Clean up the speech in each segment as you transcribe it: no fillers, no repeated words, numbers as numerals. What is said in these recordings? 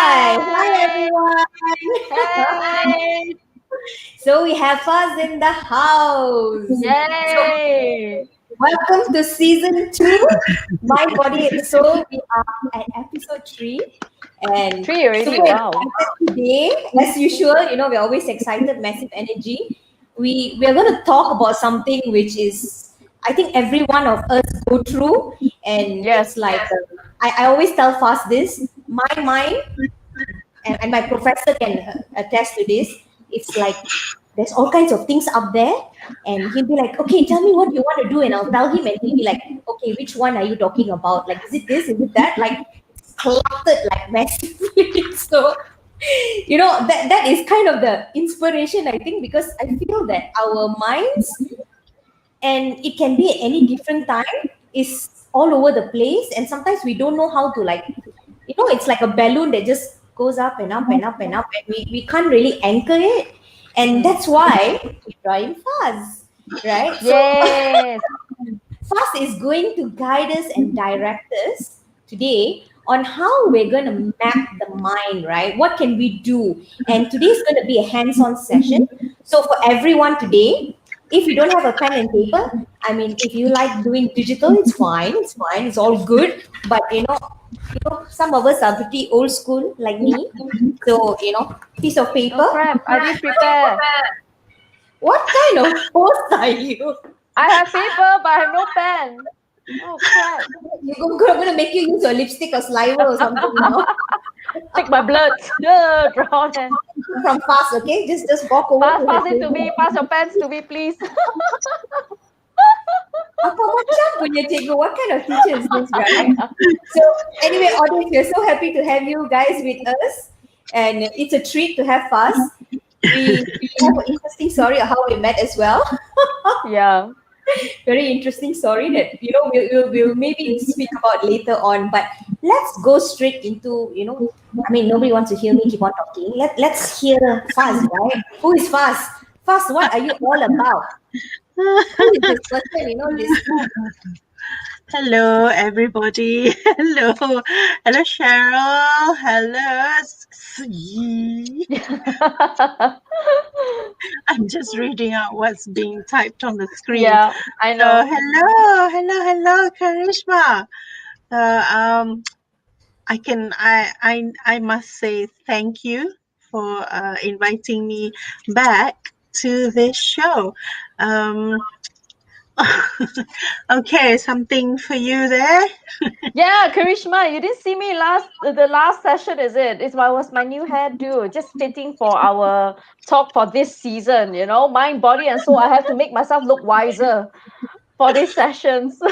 Hi Hey, everyone. hey, So we have Faz in the house. So yay! welcome to season 2, My Body and Soul. We are at episode 3 and Three already. super Wow. excited today. As usual, we're always excited, massive energy. We are going to talk about something which is I think every one of us go through, and Yes. it's like I always tell Faz this. My mind and my professor can attest to this. It's like there's all kinds of things up there, and he'll be like, "Okay, tell me what you want to do," and I'll tell him, and he'll be like, "Okay, which one are you talking about? Like, is it this? Is it that?" Like, it's cluttered like massively. So, that is kind of the inspiration, I think, because I feel that our minds, and it can be at any different time, is all over the place, and sometimes we don't know how to, like, it's like a balloon that just goes up and up and up and up, and we can't really anchor it, and Mm. that's why we join Fuzz, right? So Yes. Fuzz is going to guide us and direct us today on how we're going to map the mind, right? What can we do? And today is going to be a hands-on session. So for everyone today, if you don't have a pen and paper, I mean, if you like doing digital, it's fine. It's fine. It's all good. But some of us are pretty old school like me. So, piece of Oh paper. crap! I didn't prepare. What kind of host are you? I have paper, but I have no pen. Oh crap! You're going to make you use your lipstick or saliva or something now. Take my blood. Draw them. From fast, okay? Just walk over to her Pass it to table. me. Pass your pens to me, please. Apa macam punya cikgu? What kind of teacher is this, right? So anyway, audience, we're so happy to have you guys with us, and it's a treat to have us. We have an interesting story of how we met as well. Yeah. Very interesting story that we'll maybe speak about later on. But let's go straight into I mean, nobody wants to hear me keep on talking. Let's hear Faz, right? Who is Faz? Faz, what are you all about? Who is this person? This. Hello, everybody. Hello, Cheryl. Hello. I'm just reading out what's being typed on the screen. Yeah, I So, know. hello, Karishma. I must say thank you for inviting me back to this show. Okay, something for you there. Yeah, Karishma, you didn't see me the last session, is it? Was my new hairdo, just fitting for our talk for this season, mind, body, and soul. I have to make myself look wiser for these sessions.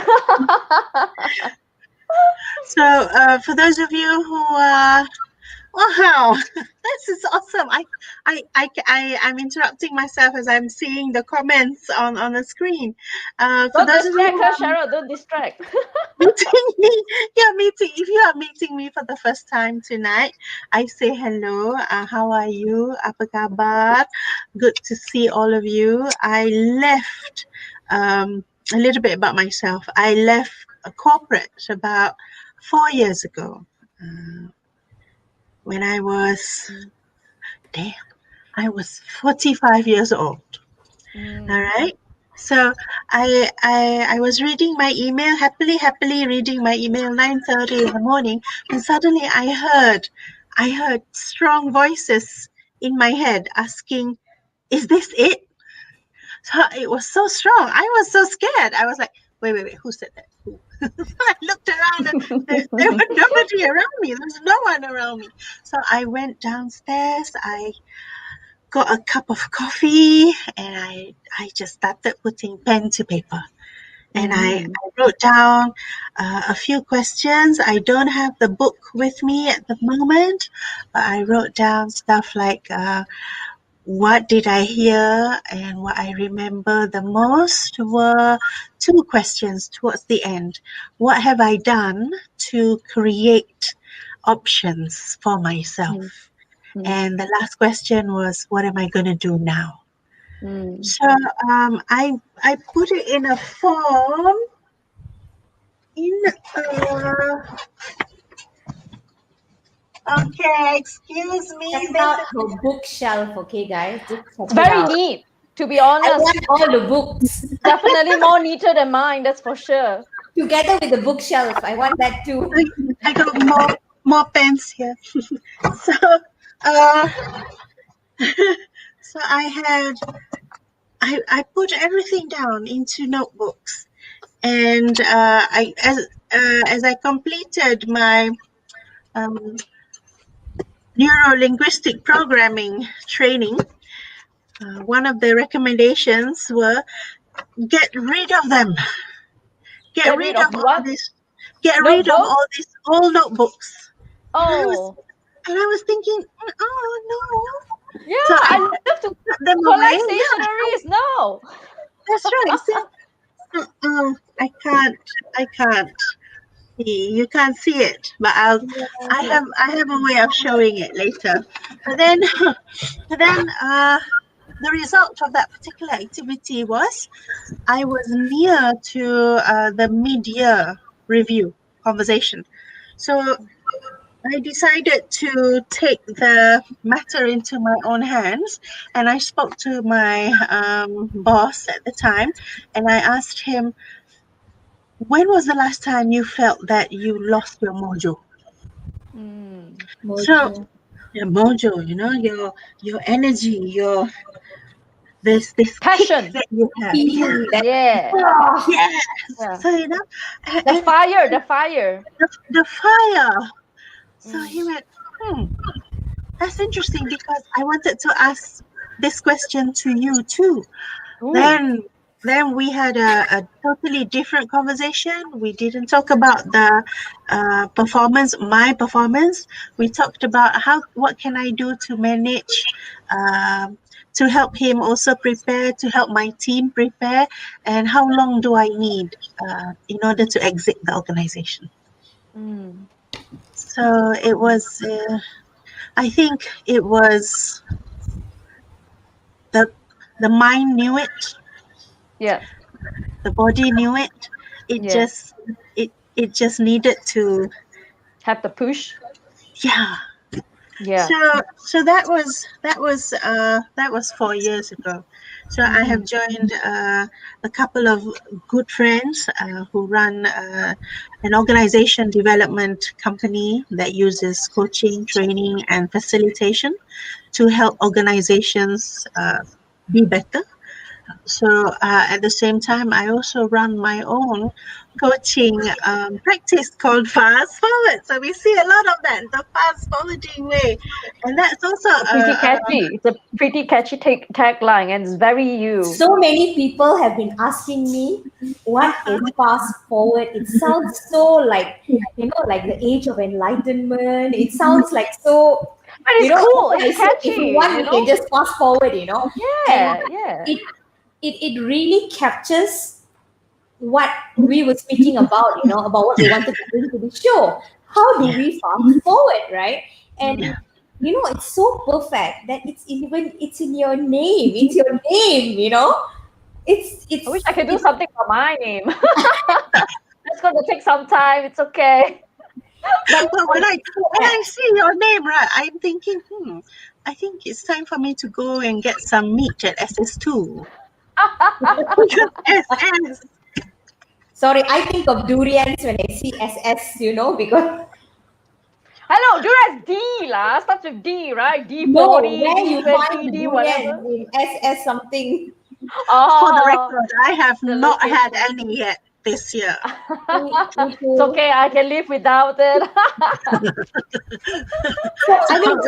So, for those of you who wow, this is awesome. I'm interrupting myself as I'm seeing the comments on the screen. For Don't those of you distract who her, are Cheryl. Don't distract. meeting me, if you are meeting me for the first time tonight, I say hello. How are you? Apa khabar? Good to see all of you. I left a little bit about myself. I left a corporate about 4 years ago. When I was 45 years old. All right. So I was reading my email, happily reading my email, 9:30 in the morning, and suddenly I heard strong voices in my head asking, "Is this it?" So it was so strong. I was so scared. I was like, wait, who said that? Who? I looked around and there was nobody around me. There was no one around me. So I went downstairs. I got a cup of coffee and I just started putting pen to paper. And I wrote down a few questions. I don't have the book with me at the moment, but I wrote down stuff like what did I hear, and what I remember the most were two questions towards the end. What have I done to create options for myself? And the last question was, what am I going to do now? So I put it in a form in Okay, excuse me. Check out her bookshelf, okay, guys? Just check It's it very out. neat, to be I honest. want all the books Definitely more neater than mine, that's for sure. together with the bookshelf. I want that too. I got more pens here. So, uh, so I put everything down into notebooks, and as I completed my um, neuro-linguistic programming training, one of the recommendations were get rid of them. Get rid of all what? this. Get rid of Notebook? all these old notebooks. Oh, And I was thinking, oh no. yeah, So I I love to put them away. collect Yeah, stationaries. No. that's right. So, I can't. You can't see it, but I have a way of showing it later. But then, the result of that particular activity was I was near to the mid-year review conversation. So I decided to take the matter into my own hands, and I spoke to my boss at the time, and I asked him, when was the last time you felt that you lost your mojo? So Mojo. your mojo, your energy, this kick Passion. that you have. Feeling that. Yeah. Yes. Yeah. So The and fire, the fire. the fire. So he went, that's interesting because I wanted to ask this question to you too. Ooh. Then we had a totally different conversation. We didn't talk about the performance, my performance. We talked about what can I do to manage, to help him also prepare, to help my team prepare, and how long do I need in order to exit the organization. So it was, I think it was the mind knew it, Yeah. the body knew it. It Yeah. just needed to, Have the push. yeah. Yeah. So that was 4 years ago. So I have joined a couple of good friends who run an organization development company that uses coaching, training, and facilitation to help organizations be better. So at the same time, I also run my own coaching practice called FazForward. So we see a lot of that, the fast forwarding way, and that's also Pretty catchy. It's a pretty catchy tagline, and it's very you. So many people have been asking me, what is fast forward? It sounds so like, like the age of enlightenment. It sounds like so, But it's cool. It's catchy. if you want, you can just fast forward, Yeah, And yeah. It really captures what we were speaking about, about what we wanted to bring to the show. How do we fast forward, right? And it's so perfect that it's in your name. It's your name, It's I wish I could do something for my name. It's going to take some time. It's okay. But when I see your name, right, I'm thinking, I think it's time for me to go and get some meat at SS2. SS. Sorry, I think of durians when I see SS, because Hello, durians D lah. Starts with D, right? D40, where you find D20, D, durians whatever. in SS something. For the record, I have not had any yet this year. It's okay. I can live without it. So, I mean,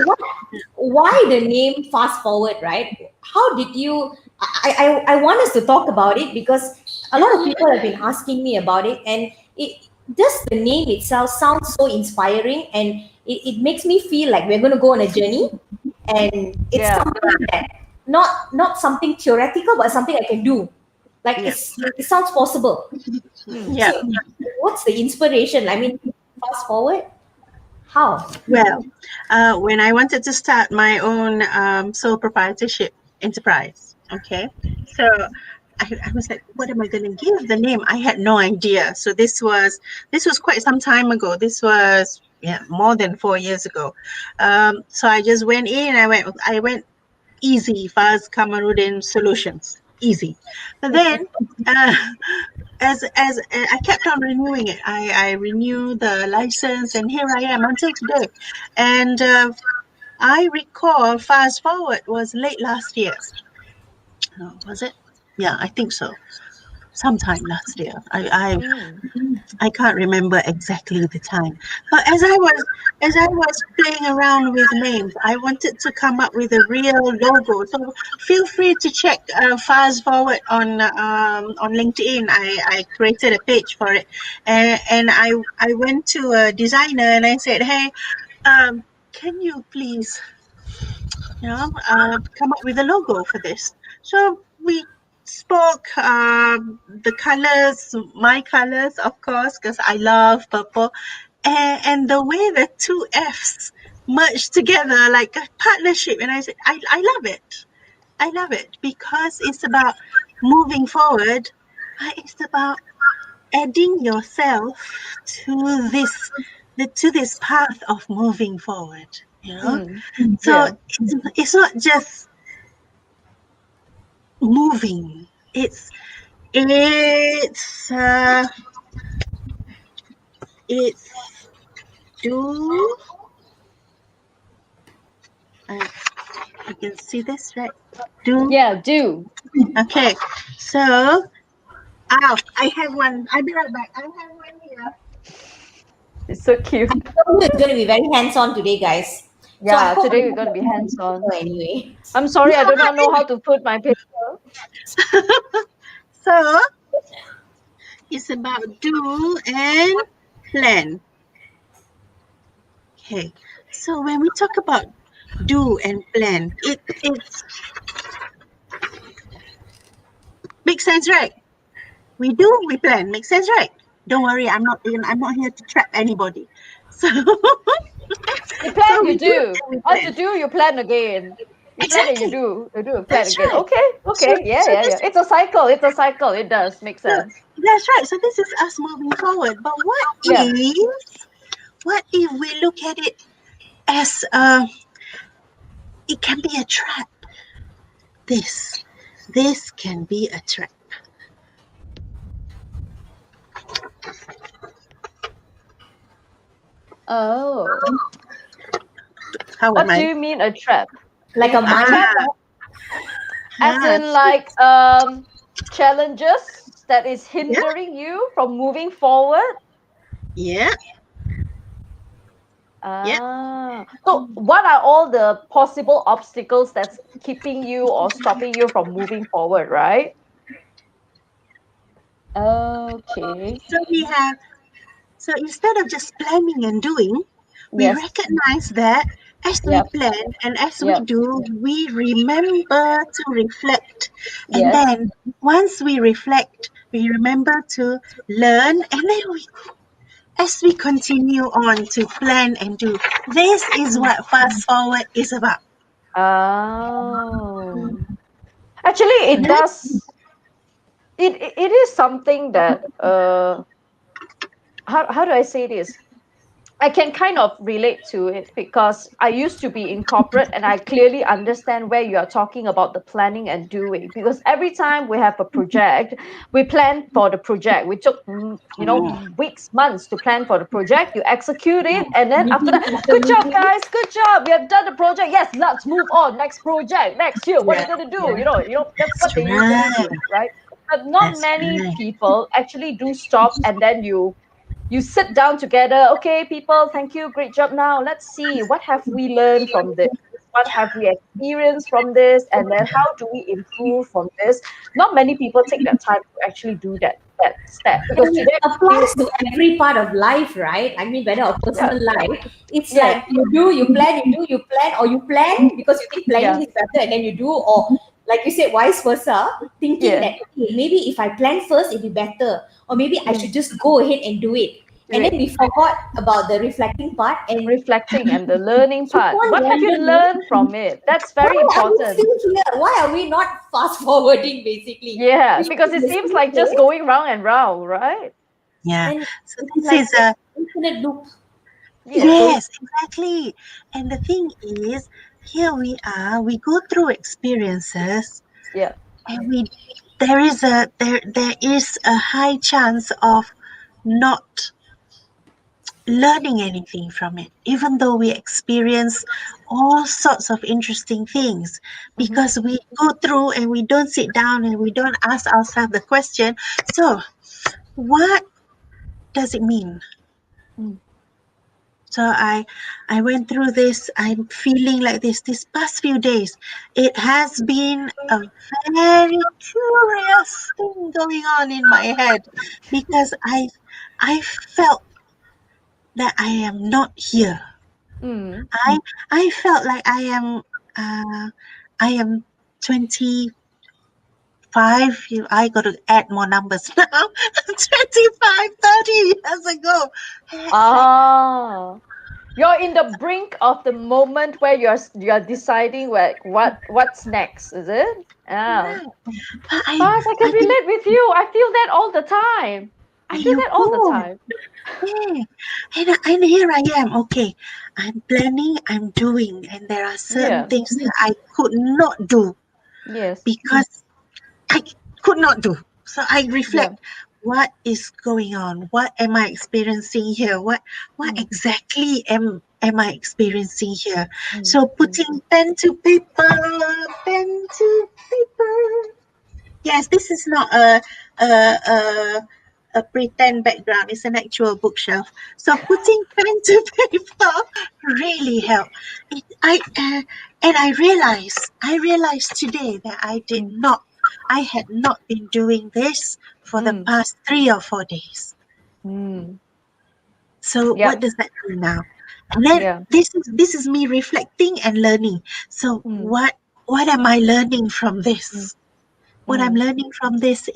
why the name Fast Forward, right? How did you? I want us to talk about it because a lot of people have been asking me about it, and just the name itself sounds so inspiring, and it makes me feel like we're going to go on a journey, and it's something that not something theoretical, but something I can do. Like it sounds possible. Yeah. So, what's the inspiration? I mean, Fast Forward. How? Well, when I wanted to start my own sole proprietorship enterprise, okay, so I was like, what am I going to give the name? I had no idea. So this was quite some time ago. This was more than 4 years ago. So I just went in. I went easy, Faz Kamarudin Solutions, easy. But then, as I kept on renewing it, I renewed the license, and here I am until today. And I recall Fast Forward was late last year. Was it? Yeah, I think so. Sometime last year. I can't remember exactly the time. But as I was playing around with names, I wanted to come up with a real logo. So feel free to check Fast Forward on LinkedIn. I created a page for it, and I went to a designer and I said, hey, can you please come up with a logo for this? So we spoke the colors, my colors, of course, because I love purple, and the way the two F's merged together like a partnership. And I said, I love it. I love it because it's about moving forward. It's about adding yourself to this path of moving forward. So it's not just moving. It's do. You can see this, right? Do. Yeah, do. Okay. So, I have one. I'll be right back. I have one here. It's so cute. It's going to be very hands-on today, guys. So I Yeah, hope today we're going to be hands-on. anyway. I'm sorry, I do not know how to put my paper. So, it's about do and plan. Okay. So when we talk about do and plan, it's makes sense, right? We do, we plan. Makes sense, right? Don't worry, I'm not here to trap anybody. So You plan, you do. and we What plan. to do, you plan again. You plan and you do. You do plan That's again. right. Okay. Yeah. It's a cycle. It does make sense. That's right. So this is us moving forward. But what if we look at it as it can be a trap? This can be a trap. Oh. How What am I? do you mean a trap? Like a mind trap? As in like challenges that is hindering you from moving forward? Yeah. So what are all the possible obstacles that's keeping you or stopping you from moving forward, right? Okay. So instead of just planning and doing, we Yes. recognize that as we Yep. plan and as we Yep. do, we remember to reflect. And Yes. then once we reflect, we remember to learn, and then as we continue on to plan and do, this is what Fast Forward is about. Oh. Actually, it does. It is something that how do I say this? I can kind of relate to it because I used to be in corporate and I clearly understand where you are talking about the planning and doing. Because every time we have a project, we plan for the project. We took, weeks, months to plan for the project. You execute it, and then after that, good job, guys, good job. We have done the project. Yes, let's move on. Next project, next year. What are you gonna do? That's what they usually do, right? But not many people actually do stop and then you sit down together. Okay, people, thank you, great job. Now let's see, what have we learned from this, what have we experienced from this, and then how do we improve from this. Not many people take that time to actually do that step, because And it today applies to every part of life, right? I mean, whether a personal life, it's Yeah. like you plan, or you plan because you think planning is better and then you do, or like you said, vice versa, thinking that okay, maybe if I plan first, it'd be better, or maybe I should just go ahead and do it. And then we forgot about the reflecting part and reflecting and the learning part. on What have you wondering, learned from it? That's very why are we important. still here? Why are we not fast forwarding basically? Yeah, We should because be it in the seems same like just place. going round and round, right? Yeah. And So it's this like is a infinite loop. Yes. Yes, exactly. And the thing is, here we are, we go through experiences, Yeah. and there is a high chance of not learning anything from it, even though we experience all sorts of interesting things, Mm-hmm. because we go through and we don't sit down and we don't ask ourselves the question, so what does it mean? Mm. So I went through this. I'm feeling like this past few days. It has been a very curious thing going on in my head, because I felt that I am not here. Mm. I felt like uh I am 25. I got to add more numbers now. 25, 30 years ago. And it's like, Ah, you're in the brink of the moment where you're deciding what's next, is it? Yeah. right. But Bas, I can I think relate with you. I feel that all the time. I there feel you that all the go. time. Yeah. And here I am. Okay. I'm planning, I'm doing, and there are certain Yeah. things that I could not do Yes. because I could not do. So I Yeah. reflect, what is going on? What am I experiencing here? What Mm. exactly am I experiencing here? Mm. So Mm. putting pen to paper. Yes, this is not a a a pretend background. It's an actual bookshelf. So putting pen to paper really helped. And I realized today that Mm. I had not been doing this for the Mm. past 3 or 4 days. Mm. So what Yep. does that mean now? And then Yeah. this is me reflecting and learning. So Mm. what am I learning from Mm. this? What I'm Mm. learning from this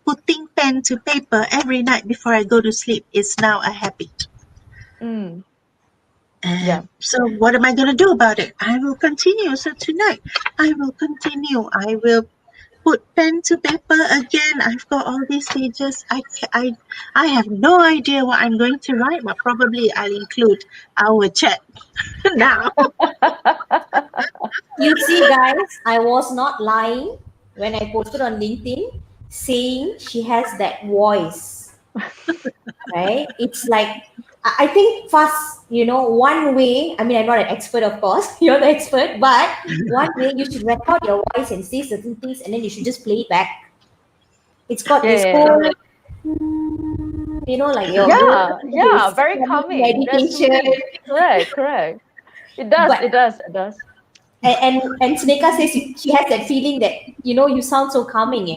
putting pen to paper every night before I go to sleep is now a habit. Mm. Yeah. So what am I going to do about it? I will continue. So tonight, I will continue. I will put pen to paper again. I've got all these pages. I have no idea what I'm going to write, but probably I'll include our chat now. You see, guys, I was not lying when I posted on LinkedIn saying she has that voice, right? It's like, I think first, one way, I mean, I'm not an expert, of course, you're the expert, but one way you should record your voice and say certain things and then you should just play it back. It's got Yeah. this Yeah. Yeah. whole, like you're Yeah. listening to Yeah. this Very calming calming. That's meditation. soothing. Correct. Correct. It does. But It does. It does. and Sneka says she has that feeling that you sound so calming.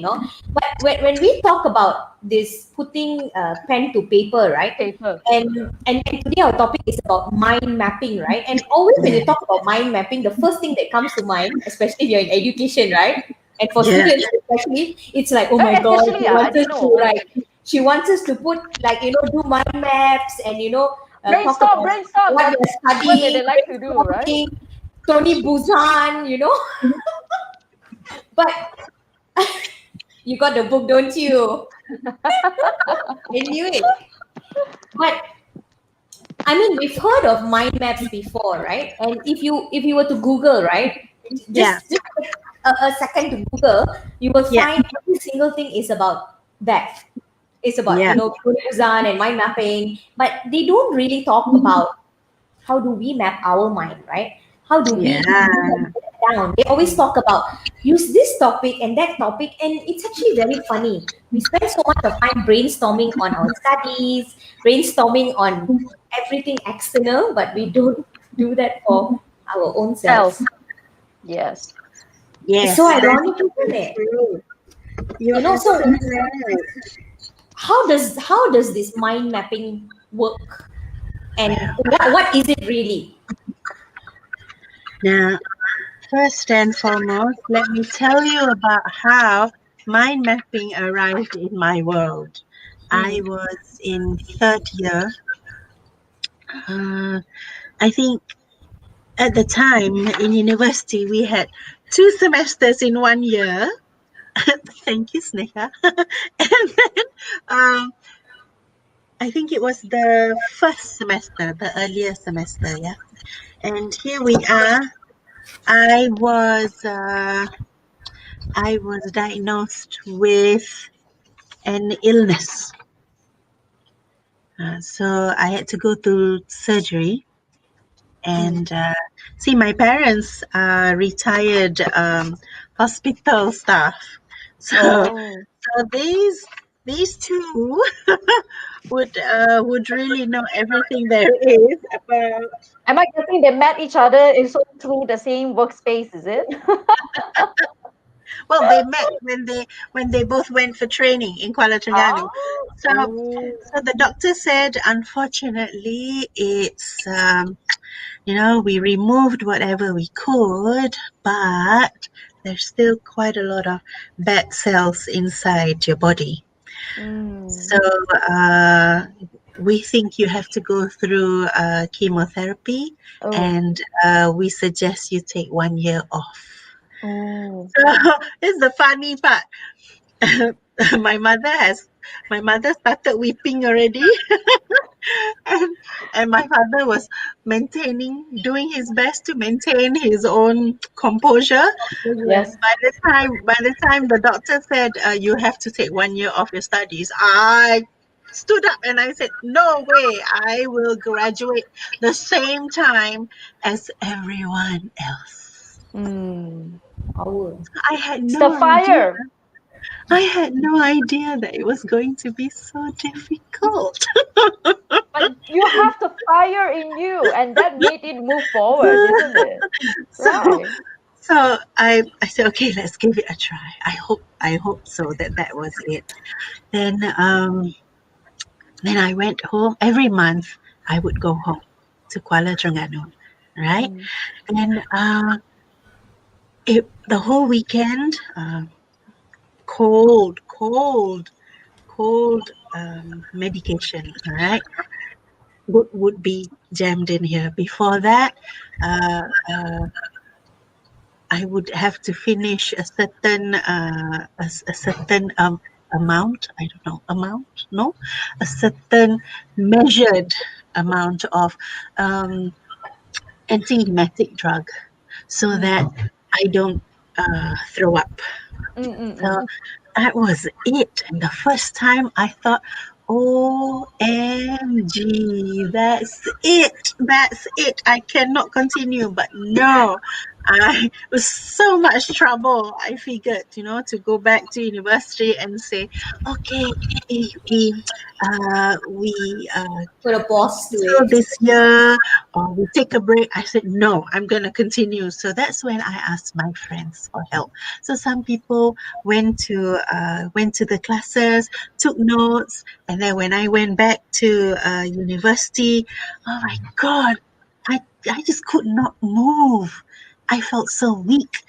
But when we talk about this putting pen to paper, right? Paper. And today our topic is about mind mapping, right? And always when Yeah. you talk about mind mapping, the first thing that comes to mind, especially if you're in education, right? And for Yeah. students especially, it's like, oh my god, Especially, she I wants us don't to know. like she wants us to put like do mind maps and talk Brainstorm. about Brainstorm. what That's we're what they studying, like to do, right? brainstorming, Tony Buzan. But you got the book, don't you? I knew it. But I mean, we've heard of mind maps before, right? And if you were to Google, right, Yeah. just take a second to Google, you will Yeah. find every single thing is about that. It's about Yeah. Busan and mind mapping, but they don't really talk about how do we map our mind, right? How do we Yeah. get it down? They always talk about use this topic and that topic, and it's actually very funny. We spend so much of time brainstorming on our studies, brainstorming on everything external, but we don't do that for our own selves. Self. Yes. It's so Yes, that's ironic, isn't it? true. You're So absolutely right. how does this mind mapping work, and what is it really? Now, first and foremost, let me tell you about how mind mapping arrived in my world. I Mm. was in third year. Uh, I think at the time in university we had 2 semesters in 1 year. Thank you, Sneha. And then um, I think it was the first semester, the earlier semester, yeah. And here we are. I was diagnosed with an illness. So I had to go through surgery. And see, my parents are retired hospital staff. So, Oh. so these two would really know everything there is about. Am I guessing they met each other also through the same workspace, is it? Well, they met when they both went for training in Kuala Terengganu. So, Oh. so the doctor said, unfortunately, it's we removed whatever we could, but there's still quite a lot of bad cells inside your body. So we think you have to go through chemotherapy, Oh. and we suggest you take 1 year off. Oh. So it's the funny part. my mother started weeping already. and my father was doing his best to maintain his own composure. Yes. By the time the doctor said you have to take 1 year off your studies, I stood up and I said, no way, I will graduate the same time as everyone else. Power. I had It's the no idea. fire. I had no idea that it was going to be so difficult. But you have the fire in you, and that made it move forward, isn't it? So, Right. so I said, okay, let's give it a try. I hope so that was it. Then I went home every month. I would go home to Kuala Terengganu, right? And the whole weekend, cold medication, all right, would be jammed in here. Before that, I would have to finish a certain amount. I don't know amount. No, a certain measured amount of anti-emetic drug, so that I don't throw up. So that was it. And the first time I thought, OMG, that's it. That's it. I cannot continue. But no, I was so much trouble. I figured, to go back to university and say, okay, we Put a pause to so it. this year, or we take a break. I said, no, I'm going to continue. So that's when I asked my friends for help. So some people went to the classes, took notes, and then when I went back to university, oh my God, I just could not move. I felt so weak.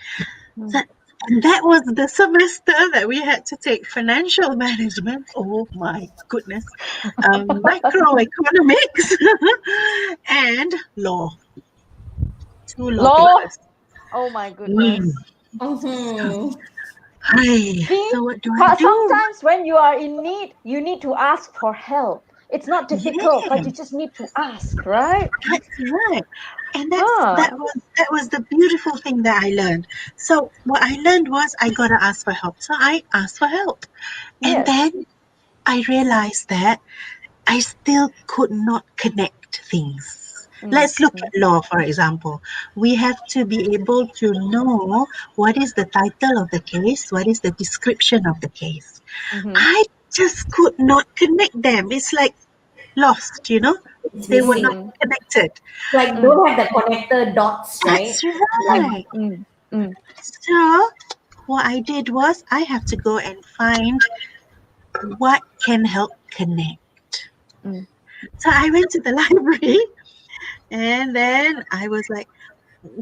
And that was the semester that we had to take financial management. Oh my goodness. Microeconomics and law. 2 law Law. papers. Oh my goodness. Mm-hmm. See, So what do I but do? sometimes when you are in need, you need to ask for help. It's not difficult, but Yeah. you just need to ask, right? That's right. And Ah. that was the beautiful thing that I learned. So what I learned was I gotta ask for help. So I asked for help. And Yes. then I realized that I still could not connect things. Let's look at law, for example. We have to be able to know what is the title of the case, what is the description of the case. I just could not connect them. It's like lost, It's they were missing. not connected. Like don't have the connector dots, right? That's right. Mm. So what I did was I have to go and find what can help connect. So I went to the library, and then I was like,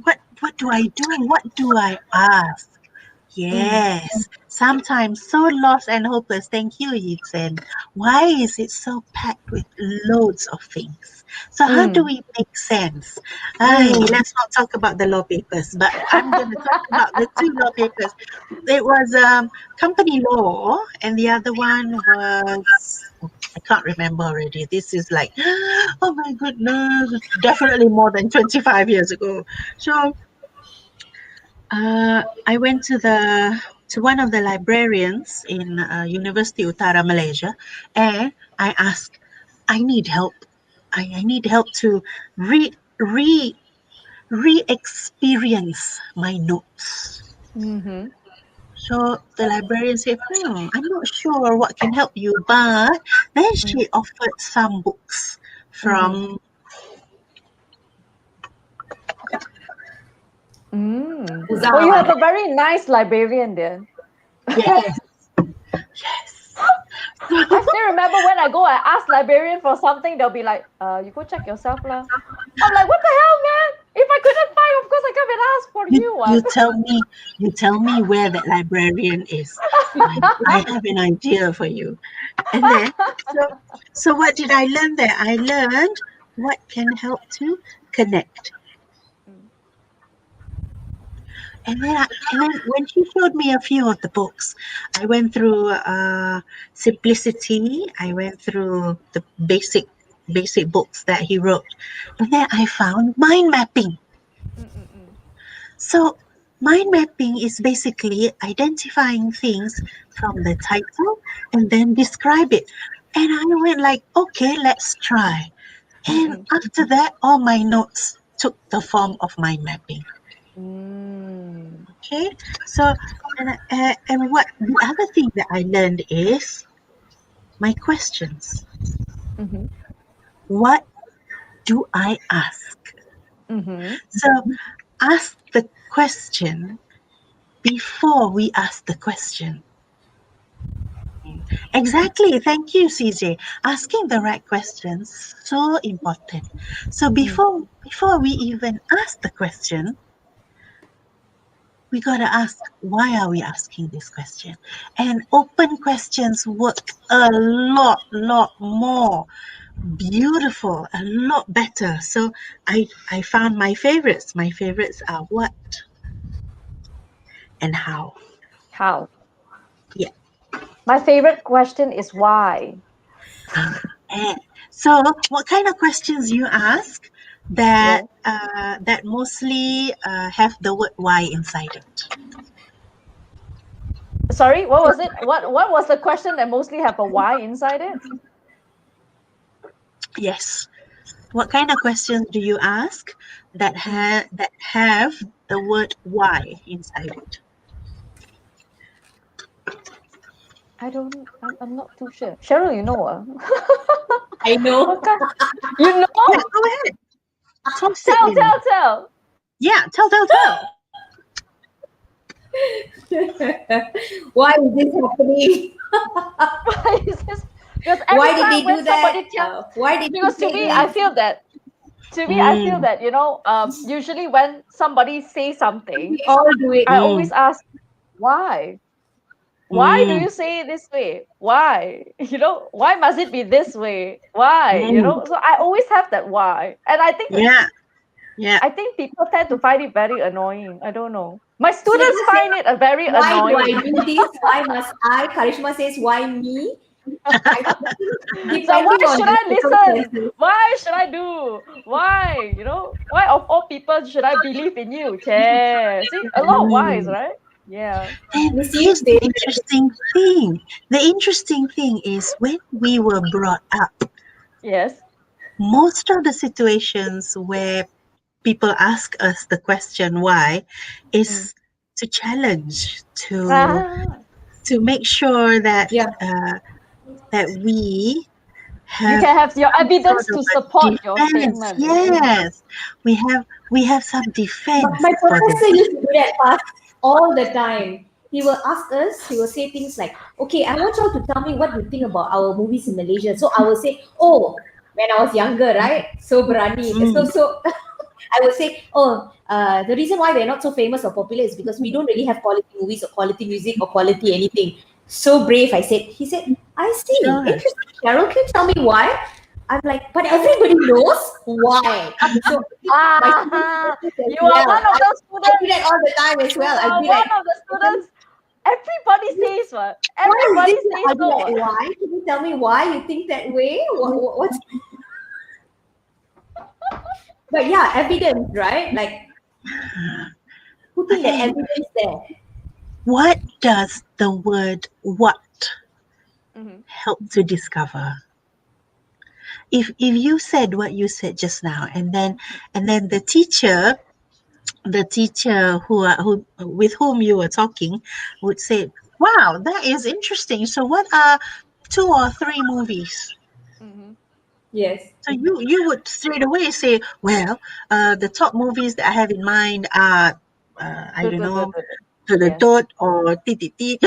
what do I do? What do I ask? Yes, sometimes so lost and hopeless. Thank you, Ethan. Why is it so packed with loads of things? So how do we make sense? Let's not talk about the law papers, but I'm going to talk about the two law papers. It was company law, and the other one was, I can't remember already. This is like, oh my goodness, definitely more than 25 years ago. So I went to one of the librarians in University Utara Malaysia, and I asked, I need help. I need help to re re re-experience my notes. So the librarian said, I'm not sure what can help you, but then she offered some books from Well, you have a very nice librarian there. yes. Yes. I still remember when I go and ask librarian for something, they'll be like, you go check yourself lah. I'm like, what the hell, man? If I couldn't find, of course I come and ask for you. You tell me where that librarian is. I have an idea for you. And then so what did I learn there? I learned what can help to connect. And then when she showed me a few of the books, I went through Simplicity. I went through the basic books that he wrote. And then I found mind mapping. So mind mapping is basically identifying things from the title and then describe it. And I went like, okay, let's try. And after that, all my notes took the form of mind mapping. Okay, so and what the other thing that I learned is my questions. What do I ask? So ask the question before we ask the question. Exactly. Thank you, CJ. Asking the right questions, so important. So before we even ask the question, we got to ask, why are we asking this question? And open questions work a lot more beautiful, a lot better. So I found my favorites. My favorites are what and how. How? Yeah. My favorite question is why. And so what kind of questions you ask that that mostly have the word why inside it? Sorry, what was it? What was the question that mostly have a why inside it? Yes. What kind of questions do you ask that have the word why inside it? I'm not too sure. Cheryl, you know. I know. You know? Yeah, go ahead. Tell. Yeah, tell. Why is this happening? Why is this? Because every Why did time they when do that? somebody tells, Why did because they to me, say I this? feel that. To me, I feel that usually when somebody says something, We all do it. I always ask, why? Why do you say it this way? Why? Why must it be this way? Why? So I always have that why. And I think Yeah. I think people tend to find it very annoying. I don't know. My students find it a very Why do I annoying. do this? Why must I? Karishma says, why me? So why Depending on should the I listen? circumstances. Why should I do? Why? Why of all people should I believe in you? Che. See, a lot of whys, right? Yeah. And Miss you here's the say interesting thing. The interesting thing is when we were brought up, Yes. most of the situations where people ask us the question why is to challenge, to make sure that yeah. that we You have can have your some evidence sort of to a support your defense. statement. Yes, we have some defense My for this. professor used to do that past all the time. He will ask us, he will say things like, okay, I want y'all to tell me what you think about our movies in Malaysia. So I will say, oh, when I was younger, right? So berani. Mm. So I would say, the reason why we're not so famous or popular is because we don't really have quality movies or quality music or quality anything. So brave, I said. He said, I see. Sure. Interesting, Cheryl. Can you tell me why? I'm like, but everybody knows why. So my Ah, students as you are well. one of those I do students. that all the time as You well. I'd are be one like, of the students. Everybody says what? why is Everybody it? says I'd be so. like, why? Can you tell me why you think that way? What's? But yeah, evidence, right? Like putting the Okay. evidence there. What does the word what Mhm. help to discover? If you said what you said just now, and then the teacher who with whom you were talking would say, wow, that is interesting, so what are 2 or 3 movies? Mhm. Yes. So you would straight away say, well, the top movies that I have in mind are I don't know, the Yes. dot or ti.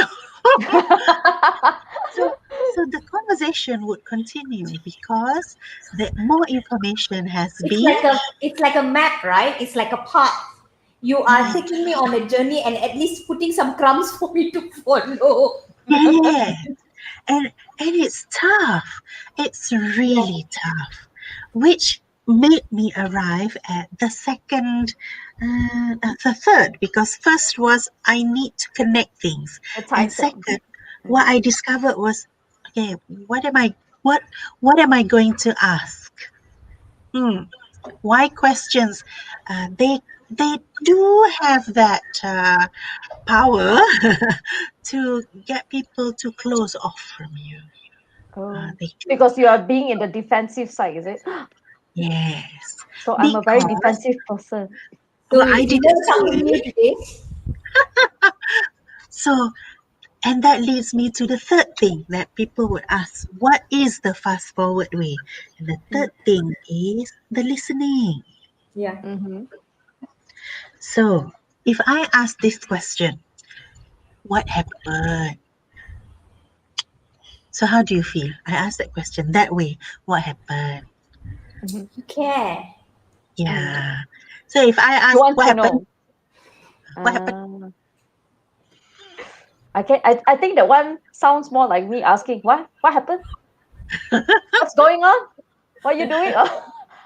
So the conversation would continue because the more information has been. It's like a map, right? It's like a path. You are Yes, taking me on a journey and at least putting some crumbs for me to follow. yes, and it's tough. It's really tough, which made me arrive at the third, because first was I need to connect things, The and title. second, what I discovered was, okay, what am I going to ask? Why questions? They do have that power to get people to close off from you. Oh, They do. because you are being in the defensive side, is it? Yes, So I'm a very because defensive person. So I we didn't learned something say new today. so. And that leads me to the third thing that people would ask: what is the fast forward way? And the third thing is the listening. Yeah. Mm-hmm. So if I ask this question, what happened? So how do you feel? I ask that question that way. What happened? Mm-hmm. You care. Yeah. So if I You ask want what to happened, know. what happened? I think that one sounds more like me asking, what happened? What's going on? What are you doing?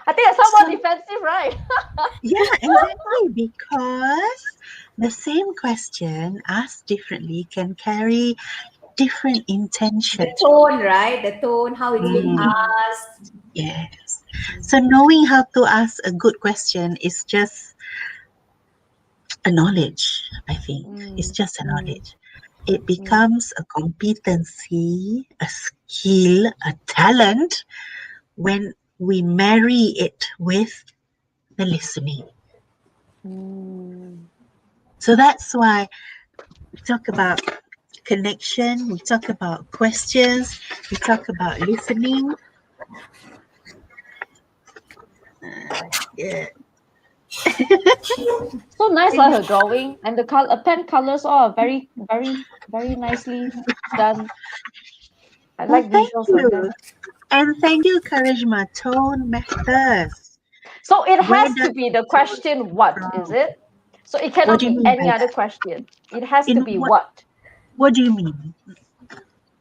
I think I sound more So defensive, right? yeah, exactly. Because the same question asked differently can carry different The intention. tone, right? The tone, how it's being Mm, Mm. asked. yes. So knowing how to ask a good question is just a knowledge, I think. It's Mm. just a Mm. knowledge. It Mm. becomes a competency, a skill, a talent when we marry it with the listening. Mm. So that's why we talk about connection, we talk about questions, we talk about listening. Yeah. So nice, like her drawing, and the color, pen colors all are very, very, very nicely done. I Well, like thank visuals like that. you. And thank you, Karishma. Tone matters. So it Where has does to be the the tone question, come what is from? it? So it What cannot do you be mean any by other that? question. It has to In be what? what do you mean?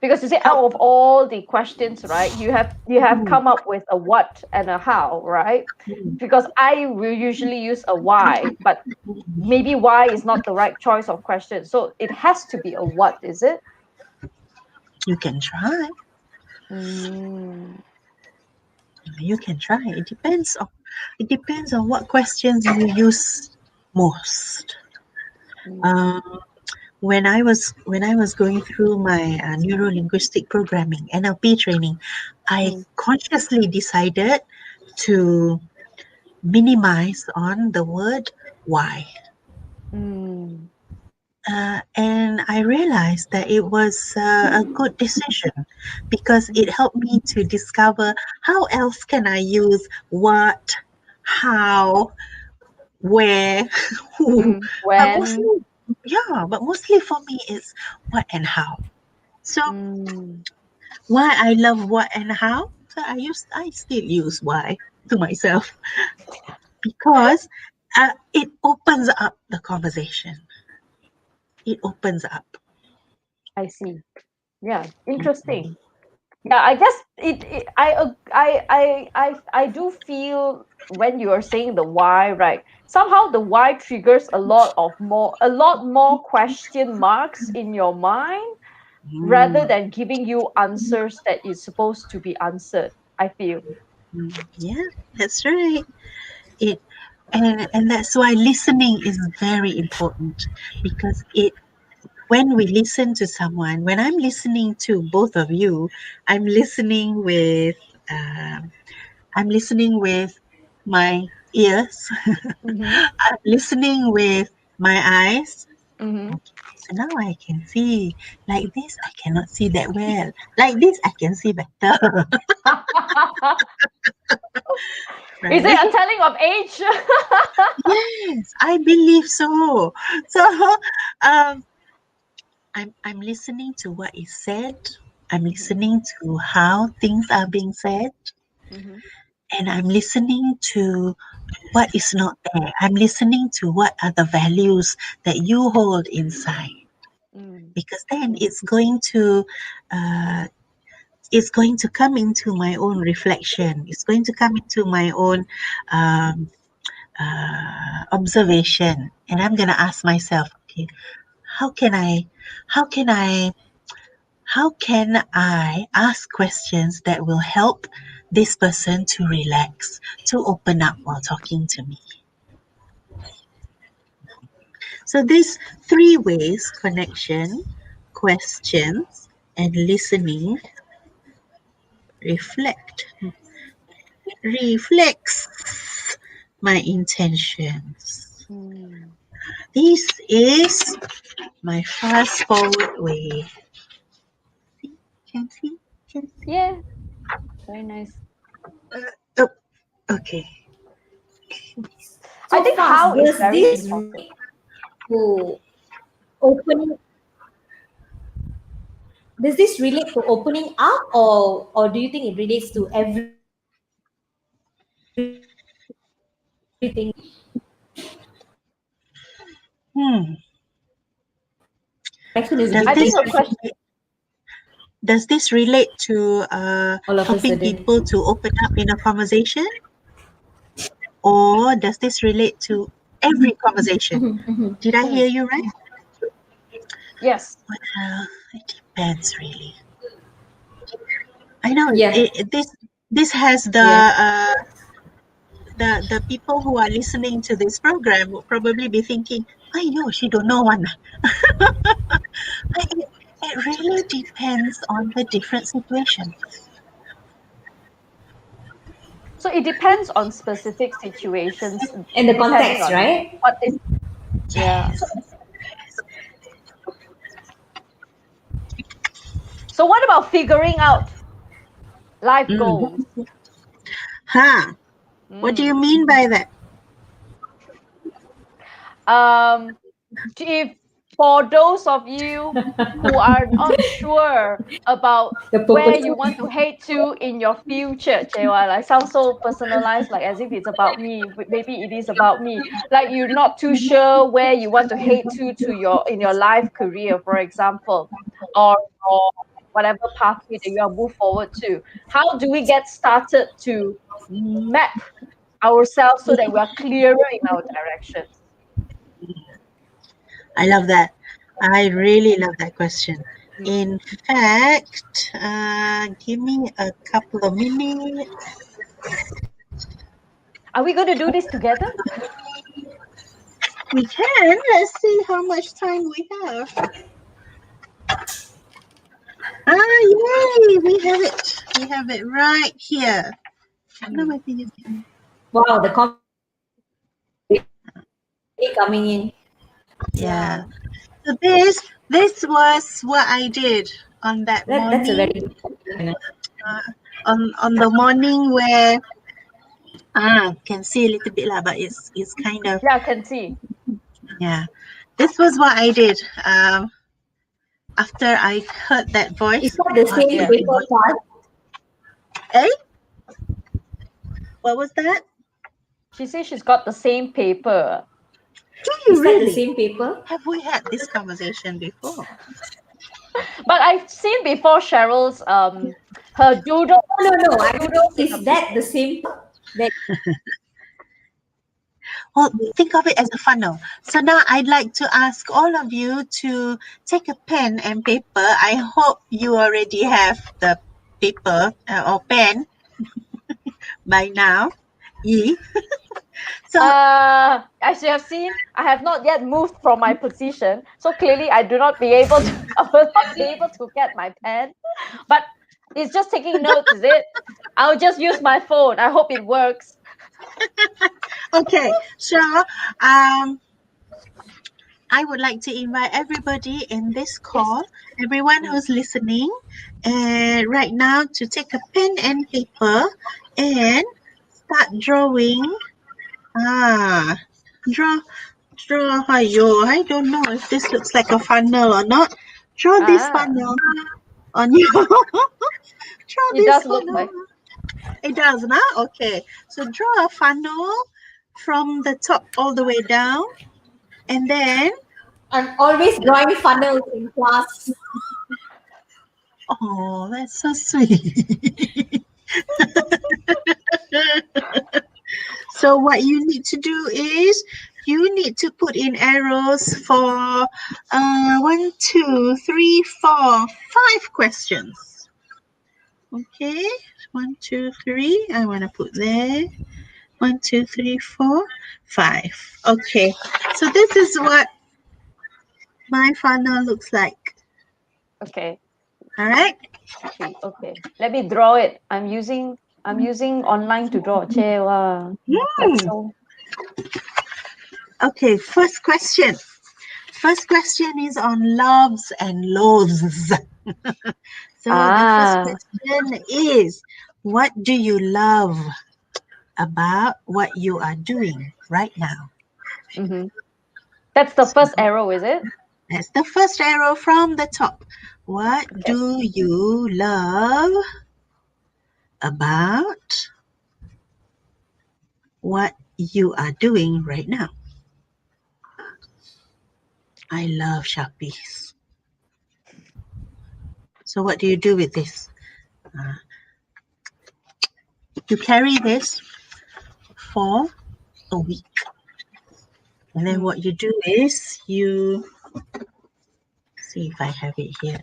Because you say How out of all the questions, right? You have mm, come up with a what and a how, right? mm, Because I will usually use a why, but mm. maybe why is not the right choice of question. So it has to be a what, is it? You can try. Mm. You can try. It depends on what questions you use most. Mm. Um, when I was going through my neuro linguistic programming NLP training, I Mm. consciously decided to minimize on the word why. Mm. And I realized that it was a good decision because it helped me to discover how else can I use what, how, where, who. Mm. But When? mostly, yeah, but mostly for me it's what and how. So Mm. why I love what and how? So I still use why to myself. because it opens up the conversation. It opens up. I see. Yeah, interesting. Yeah, I guess I do feel when you are saying the why, right? Somehow the why triggers a lot more question marks in your mind rather Mm, than giving you answers that is supposed to be answered, I feel. yeah, that's right. It and that's why listening is very important, because it when we listen to someone, when I'm listening to both of you, I'm listening with um, I'm listening with my ears. Mm-hmm. I'm listening with my eyes. Mm-hmm. Okay, so now I can see. Like this, I cannot see that well. Like this, I can see better. Is Right? it a telling of age? Yes, I believe so. So, um, I'm listening to what is said. I'm listening to how things are being said, Mm-hmm. and I'm listening to what is not there. I'm listening to what are the values that you hold inside, Mm. because then uh, it's going to come into my own reflection. It's going to come into my own um, observation, and I'm gonna ask myself, okay, how can I, how can I how can I ask questions that will help this person to relax, to open up while talking to me? So these three ways: connection, questions, and listening reflect reflects my intentions. Mm. This is my fast forward way. Can see? Can see? Yeah, very nice. Oh, okay. I So think fast. how is Does very this important. relate to opening? Does this relate to opening up, or do you think it relates to everything? Hmm. Connection is a Does big I thing think this her question. does this relate to all of a helping sudden. people to open up in a conversation, or does this relate to every conversation? Mhm, mhm. Did I Hmm. hear you right? Yes. Well, it depends really. I know Yeah, this has yeah. the people who are listening to this program will probably be thinking, I know she don't know one. It really depends on the different situation. So it depends on specific situations, And the depending context, on right? what is. Yeah. Yes. So what about figuring out life Mm. goals? Huh. What do you Mm. mean by that? Um, if for those of you who are not sure about The where purpose. you want to head to in your future, JY, like sounds so personalized, like as if it's about me. Maybe it is about me. Like you're not too sure where you want to head to your in your life career, for example, or whatever pathway that you are move forward to. How do we get started to map ourselves so that we are clearer in our directions? I love that. I really love that question. Mm. In fact, give me a couple of minutes. Are we going to do this together? We can. Let's see how much time we have. Yay! We have it. We have it right here. No, Mm. maybe you can. Wow, the comment coming in. Yeah. Yeah. So this was what I did on that That's a very morning. good comment. On the morning where can see a little bit lah, but it's kind of, Yeah, I can see. yeah. This was what I did. After I heard that Is voice. that the same Yeah. paper part? Eh? What was that? She says she's got the same paper. Do you Is that the really? same paper? Have we had this conversation before? But I've seen before Cheryl's her doodle. No. I don't know. Doodles in Is a that the same? That Well, think of it as a funnel. So now I'd like to ask all of you to take a pen and paper. I hope you already have the paper or pen by now. So as you have seen, I have not yet moved from my position, so clearly I do not be able to. I will not be able to get my pen, but it's just taking notes. Is it? I'll just use my phone. I hope it works. okay, so I would like to invite everybody in this call, everyone who's listening, right now to take a pen and paper and start drawing. Draw. I don't know if this looks like a funnel or not. Draw this funnel on your. Draw It this does look funnel. like. It does, now? Okay. So draw a funnel from the top all the way down, and then. I'm always drawing funnels in class. Oh, that's so sweet. So what you need to do is you need to put in arrows for 1, 2, 3, 4, 5 questions. Okay, 1, 2, 3. I want to put there. 1, 2, 3, 4, 5. Okay, so this is what my funnel looks like. Okay. All right. Okay. Let me draw it. I'm using online to draw. That's so. Okay, first question. First question is on loves and loathes. So the first question is, what do you love about what you are doing right now? Mm-hmm. That's the first arrow, is it? That's the first arrow from the top. What do you love about what you are doing right now? I love Sharpies. So what do you do with this? You carry this for a week. And then what you do is you see if I have it here.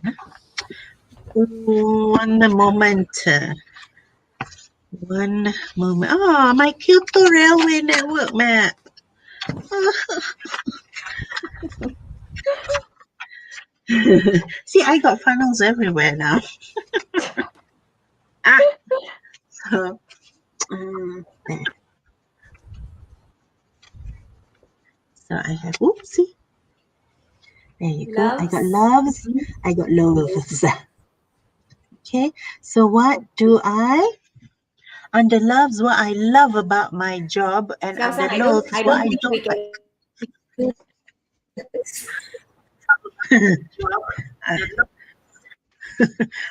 One moment. Oh, my Kyoto Railway Network map. See, I got funnels everywhere now. So, there. So I have, oopsie. There you go. I got loves. I got loathes. Okay. So what do under loves, what I love about my job, and under loathes, what I don't like.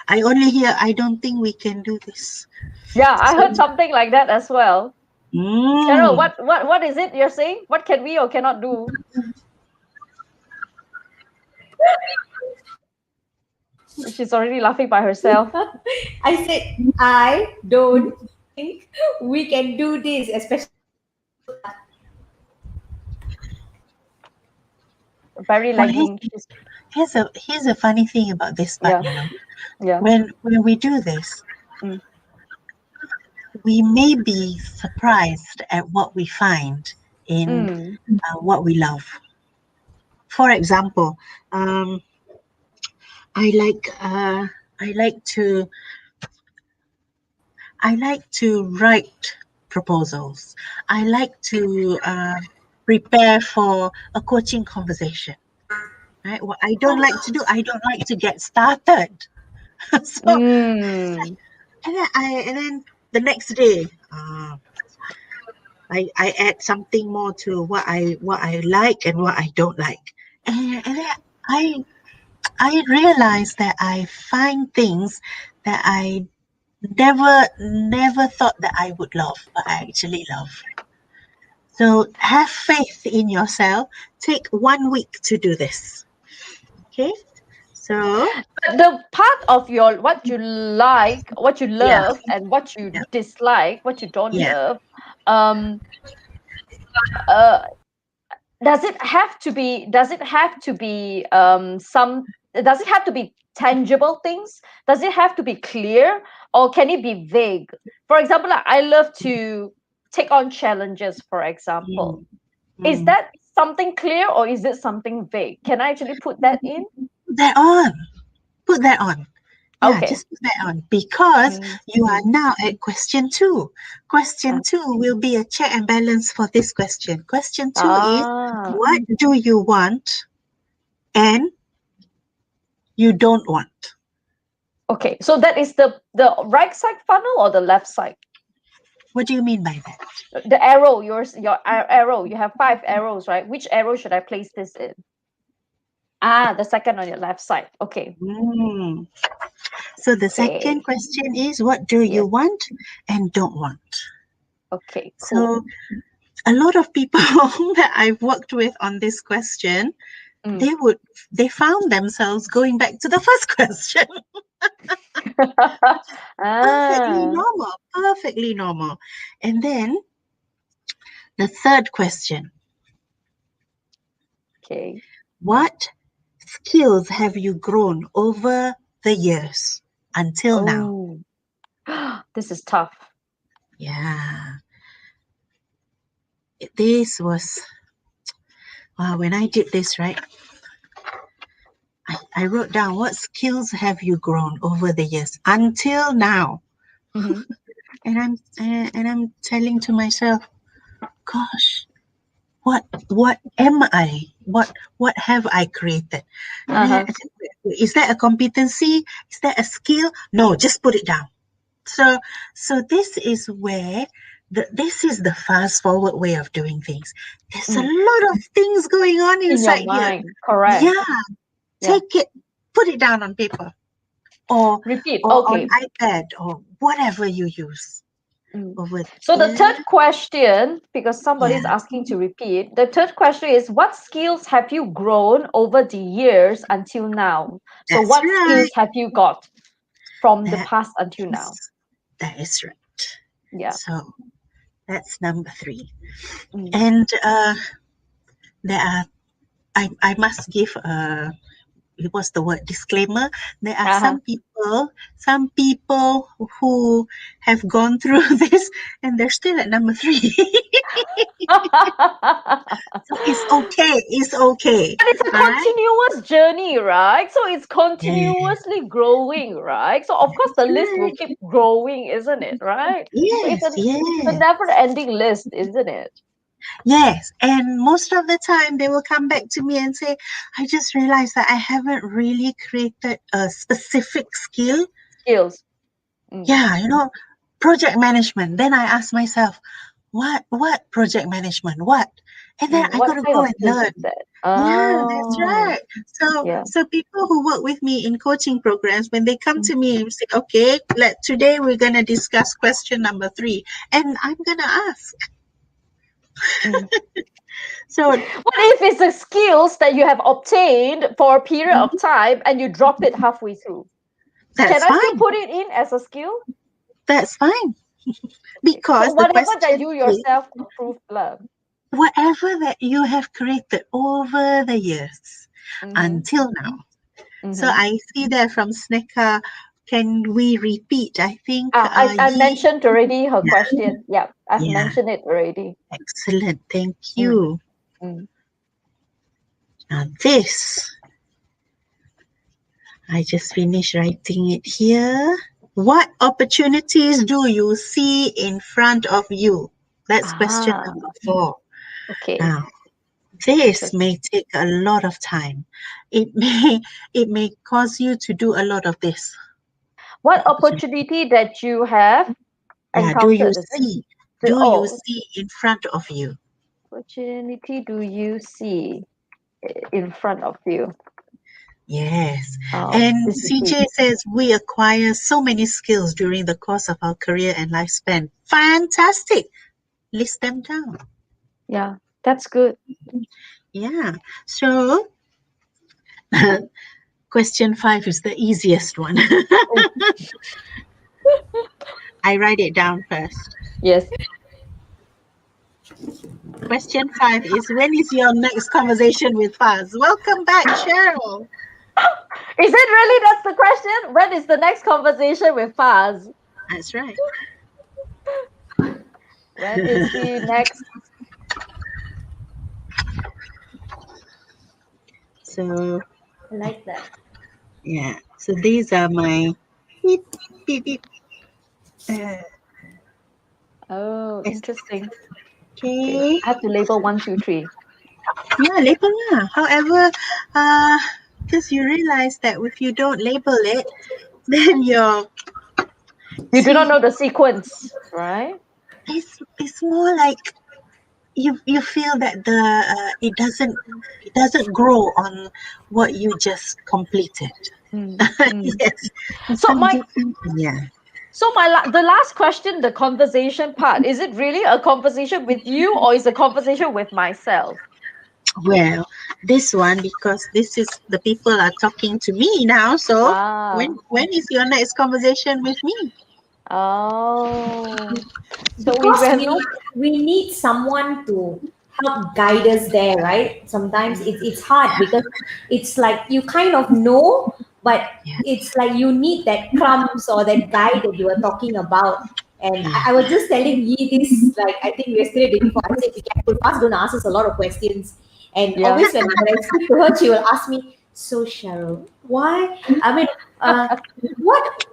I only hear, I don't think we can do this. Yeah, I heard something like that as well. Cheryl, Mm. what is it you're saying? What can we or cannot do? She's already laughing by herself. I said, I don't think we can do this, especially. Very lagging. Here's a funny thing about this part, you know. Yeah. When we do this, we may be surprised at what we find in what we love. For example, I like to write proposals. I like to prepare for a coaching conversation. Right? What I don't like to do, I don't like to get started. So, and then the next day, I add something more to what I like and what I don't like, and then I realize that I find things that I never thought that I would love, but I actually love. So have faith in yourself. Take 1 week to do this. Okay. So But the part of your what you like, what you yeah, love, and what you yeah, dislike, what you don't yeah. love, um, uh, does it have to be? Does it have to be some? Does it have to be tangible things? Does it have to be clear, or can it be vague? For example, like, I love to take on challenges. For example, Mm, is mm. that something clear or is it something vague? Can I actually put that in? Put that on. Put that on. Yeah, Okay. just put that on because Mm, you are mm, now at question 2. Question 2 will be a check and balance for this question. Question 2 is ah. what do you want and you don't want? Okay. So that is the right side funnel or the left side? What do you mean by that? The arrow, arrow. You have 5 arrows, right? Which arrow should I place this in? Ah, the second on your left side. Okay. Mm. So the Okay. second question is what do you Yes. want and don't want? Okay. Cool. So a lot of people that I've worked with on this question, Mm. they found themselves going back to the first question. Perfectly ah. normal, perfectly normal. And then the third question, Okay. what skills have you grown over the years until now? Oh, this is tough. Yeah, this was, wow, when I did this, right, I wrote down what skills have you grown over the years until now. Mm-hmm. And I'm telling to myself, gosh, what am I? What have I created? And then Uh-huh. I said, is that a competency? Is that a skill? No, just put it down. So this is where this is the fast forward way of doing things. There's a Mm. lot of things going on In your inside here. mind. Correct. Yeah, Yeah. take it, put it down on paper or Repeat. or on Okay. iPad or whatever you use Mm. over So the there. third question, because somebody is Yeah, asking to repeat, the third question is what skills have you grown over the years until now? So that's what right. skills have you got from the That past until now? is that is right. Yeah. So that's number 3. Mm. And there are I must give a what's the word disclaimer. There are Uh-huh. some people who have gone through this and they're still at number 3. So it's okay. It's okay. But it's a All right. continuous journey, right? So it's Yeah, continuously growing, right? So of course the that's list will right. keep growing, isn't it? Right? So Yes, it's a yes. never-ending list, isn't it? Yes, and most of the time they will come back to me and say, I just realized that I haven't really created a specific skill. Skills. Mm. Yeah, project management. Then I ask myself, what project management? What? And then I What gotta kind go of and skills learn. is that? Yeah, that's Oh, right. So yeah. so people who work with me in coaching programs, when they come Mm, to me and say, okay, today we're gonna discuss question number 3, and I'm gonna ask. mm. So What if it's the skills that you have obtained for a period of time and you drop it halfway through? Can that's I still fine. put it in as a skill? That's fine. Okay. So Because the whatever that question you is, yourself approve, love. whatever that you have created over the years Mm-hmm. until now. So Mm-hmm. I see that from Sneka. Can we repeat? I think I mentioned already her yeah, question. Yeah, I've yeah, mentioned it already. excellent. Thank Mm, you. mm. Now this, I just finished writing it here. What opportunities do you see in front of you? That's question Ah, number 4. okay. Now, this Interesting. may take a lot of time. It may it may cause you to do a lot of this. What What opportunity? opportunity that you have Yeah, do you encountered? Is it? see? Do you Oh, see in front of you? opportunity do you see in front of you? Yes. Oh, And this is deep. CJ says we acquire so many skills during the course of our career and lifespan. Fantastic. List them down. Yeah, that's good. Yeah. So question 5 is the easiest one. I write it down first. Yes. Question 5 is, when is your next conversation with Faz? Welcome back, Cheryl. Is it really that's the question? When is the next conversation with Faz? That's right. When is the next? So I like that. yeah. So these are my beep, beep, beep. Oh, interesting. Okay, Okay. I have to label 1, 2, 3. Yeah, label lah. However, because you realize that if you don't label it, then you're You do not see. know the sequence, right? It's more like you feel that the it doesn't grow on what you just completed. Mm, mm. Yes, So some my different. Yeah. so the last question, the conversation part, is it really a conversation with you or is a conversation with myself? Well, this one, because this is the people are talking to me now. So Ah, when is your next conversation with me? oh. So we Because have we no. we need someone to help guide us there, right? Sometimes it's hard because it's like you kind of know, but Yeah. it's like you need that crumbs or that guide that you were talking about. And Yeah. I was just telling Yi this, like I think yesterday, day before, I said, be careful, Fast gonna ask us a lot of questions. And Yeah. always when I speak to her, she will ask me, so Cheryl, why? I mean,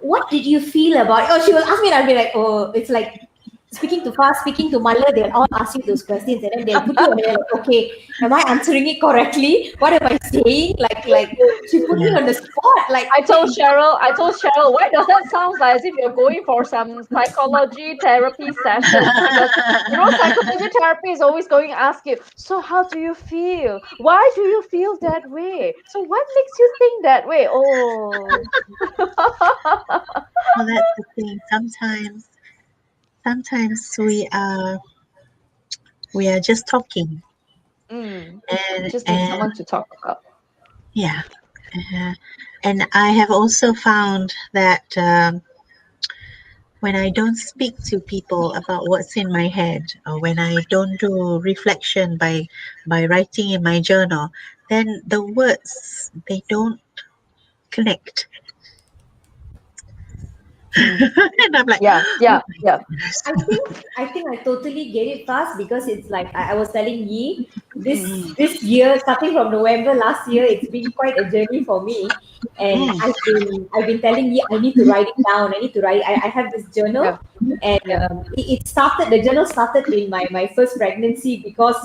what did you feel about it? Oh, she will ask me, and I'll be like, oh, it's like speaking to Fast, speaking to Mala, they'll all ask you those questions, and then they'll put you on there like, okay, am I answering it correctly? What am I saying? Like she put me Yeah. on the spot. Like, I told Cheryl, why does that sound like as if you're going for some psychology therapy sessions? Because psychology therapy is always going to ask you, so how do you feel? Why do you feel that way? So what makes you think that way? Oh. Well, that's the thing. Sometimes we are just talking, You and just need someone to talk about. yeah, and I have also found that when I don't speak to people about what's in my head, or when I don't do reflection by writing in my journal, then the words, they don't connect. And I'm like, Yeah, oh yeah, my yeah. goodness. I think I totally get it Fast because it's like I was telling Yi Mm, this year, starting from November last year, it's been quite a journey for me. And mm, I've been telling Yi I need to write it down. I need to write. I have this Yeah, journal, and yeah. it started. The journal started in my first pregnancy because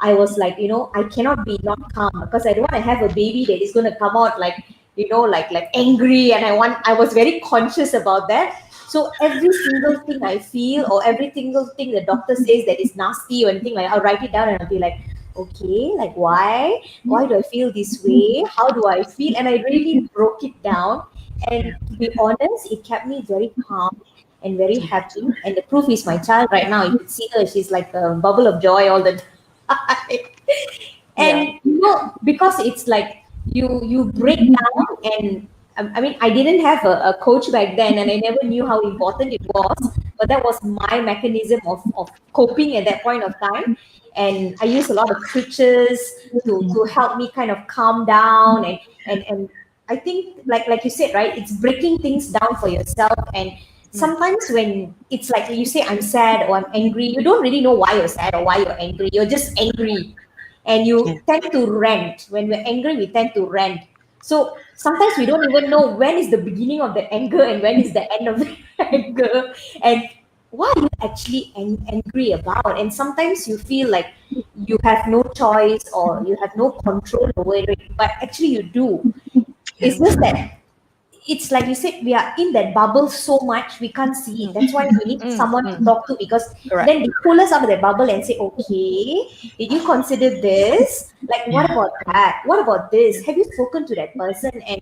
I was like, I cannot be not calm because I don't want to have a baby that is going to come out like like angry, and I was very conscious about that. So every single thing I feel, or every single thing the doctor says that is nasty or anything, like I'll write it down and I'll be like, okay, like why do I feel this way? How do I feel? And I really broke it down. yeah, And to be honest, it kept me very calm and very happy. And the proof is my child right now. You could see her; she's like a bubble of joy all the time. Yeah. And because it's like you break down. And I mean, I didn't have a coach back then, and I never knew how important it was, but that was my mechanism of coping at that point of time. And I use a lot of switches to help me kind of calm down. And I think, like you said, right, it's breaking things down for yourself. And sometimes when it's like you say I'm sad or I'm angry, you don't really know why you're sad or why you're angry. You're just angry, and yeah, you tend to rant. When we're angry, we tend to rant. So sometimes we don't even know when is the beginning of the anger and when is the end of the anger, and what are you actually angry about. And sometimes you feel like you have no choice or you have no control over it, but actually you do. yeah, It's just that it's like you said, we are in that bubble so much we can't see it. That's why we need someone to talk to, because Correct. then they pull us out of that bubble and say, okay, did you consider this? Like, what yeah, about that? What about this? Have you spoken to that person? And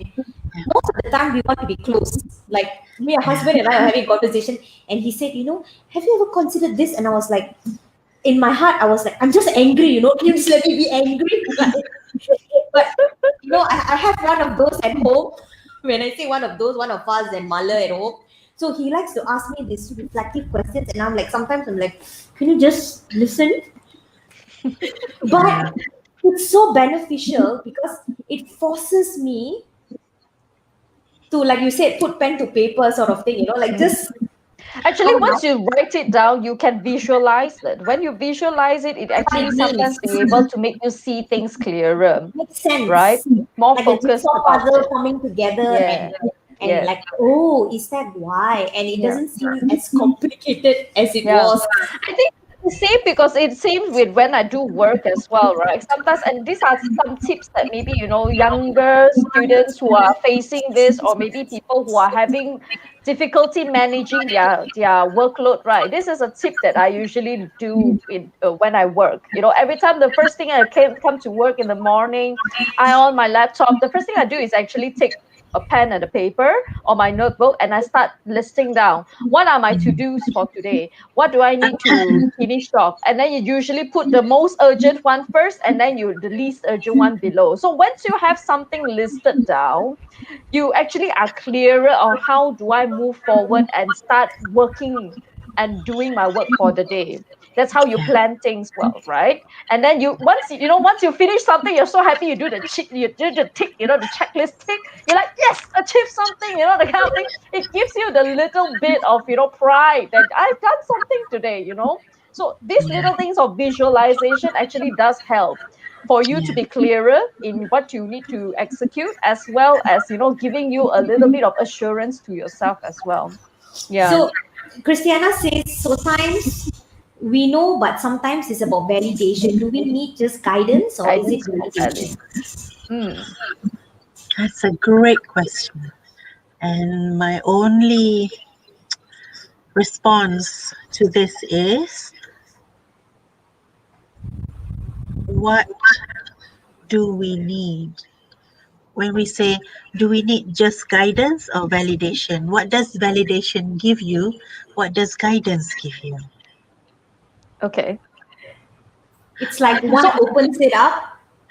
yeah, most of the time we want to be close. Like me, a yeah, husband and I are having a conversation, and he said, have you ever considered this? And I was like, in my heart, I was like, I'm just angry, can you just let me be angry? But I have one of those at home. When I say one of those, one of us and Mala at home. So he likes to ask me these reflective questions, and sometimes I'm like, can you just listen? But it's so beneficial because it forces me to, like you said, put pen to paper sort of thing, like just Actually, once you write it down, you can visualize it. When you visualize it, it what actually it sometimes means. be able to make you see things clearer, Makes sense. right? More Like a focused jigsaw about puzzle it. coming together, Yeah. and Yeah. like, oh, is that why? And it Yeah. doesn't seem as complicated as it Yeah. was. I think the same because it seems with when I do work as well, right? Sometimes, and these are some tips that maybe, younger students who are facing this, or maybe people who are having difficulty managing their workload, right? This is a tip that I usually do when I work. Every time the first thing I come to work in the morning, I on my laptop, the first thing I do is actually take a pen and a paper or my notebook, and I start listing down what are my to-dos for today, what do I need to finish off, and then you usually put the most urgent one first, and then the least urgent one below. So once you have something listed down, you actually are clearer on how do I move forward and start working and doing my work for the day. That's how you Yeah. plan things well, right? And then once you finish something, you're so happy. You do the tick, the checklist tick. You're like, yes, achieve something, the kind of thing. It gives you the little bit of pride that I've done something today. So these Yeah. little things of visualization actually does help for you to Yeah. be clearer in what you need to execute, as well as giving you a little bit of assurance to yourself as well. Yeah. So Christiana says, sometimes we know, but sometimes it's about validation. Do we need just guidance or is it Guidance or validation? valid. Hmm. That's a great question. And my only response to this is, what do we need? When we say, do we need just guidance or validation? What does validation give you? What does guidance give you? Okay. It's like one So opens it up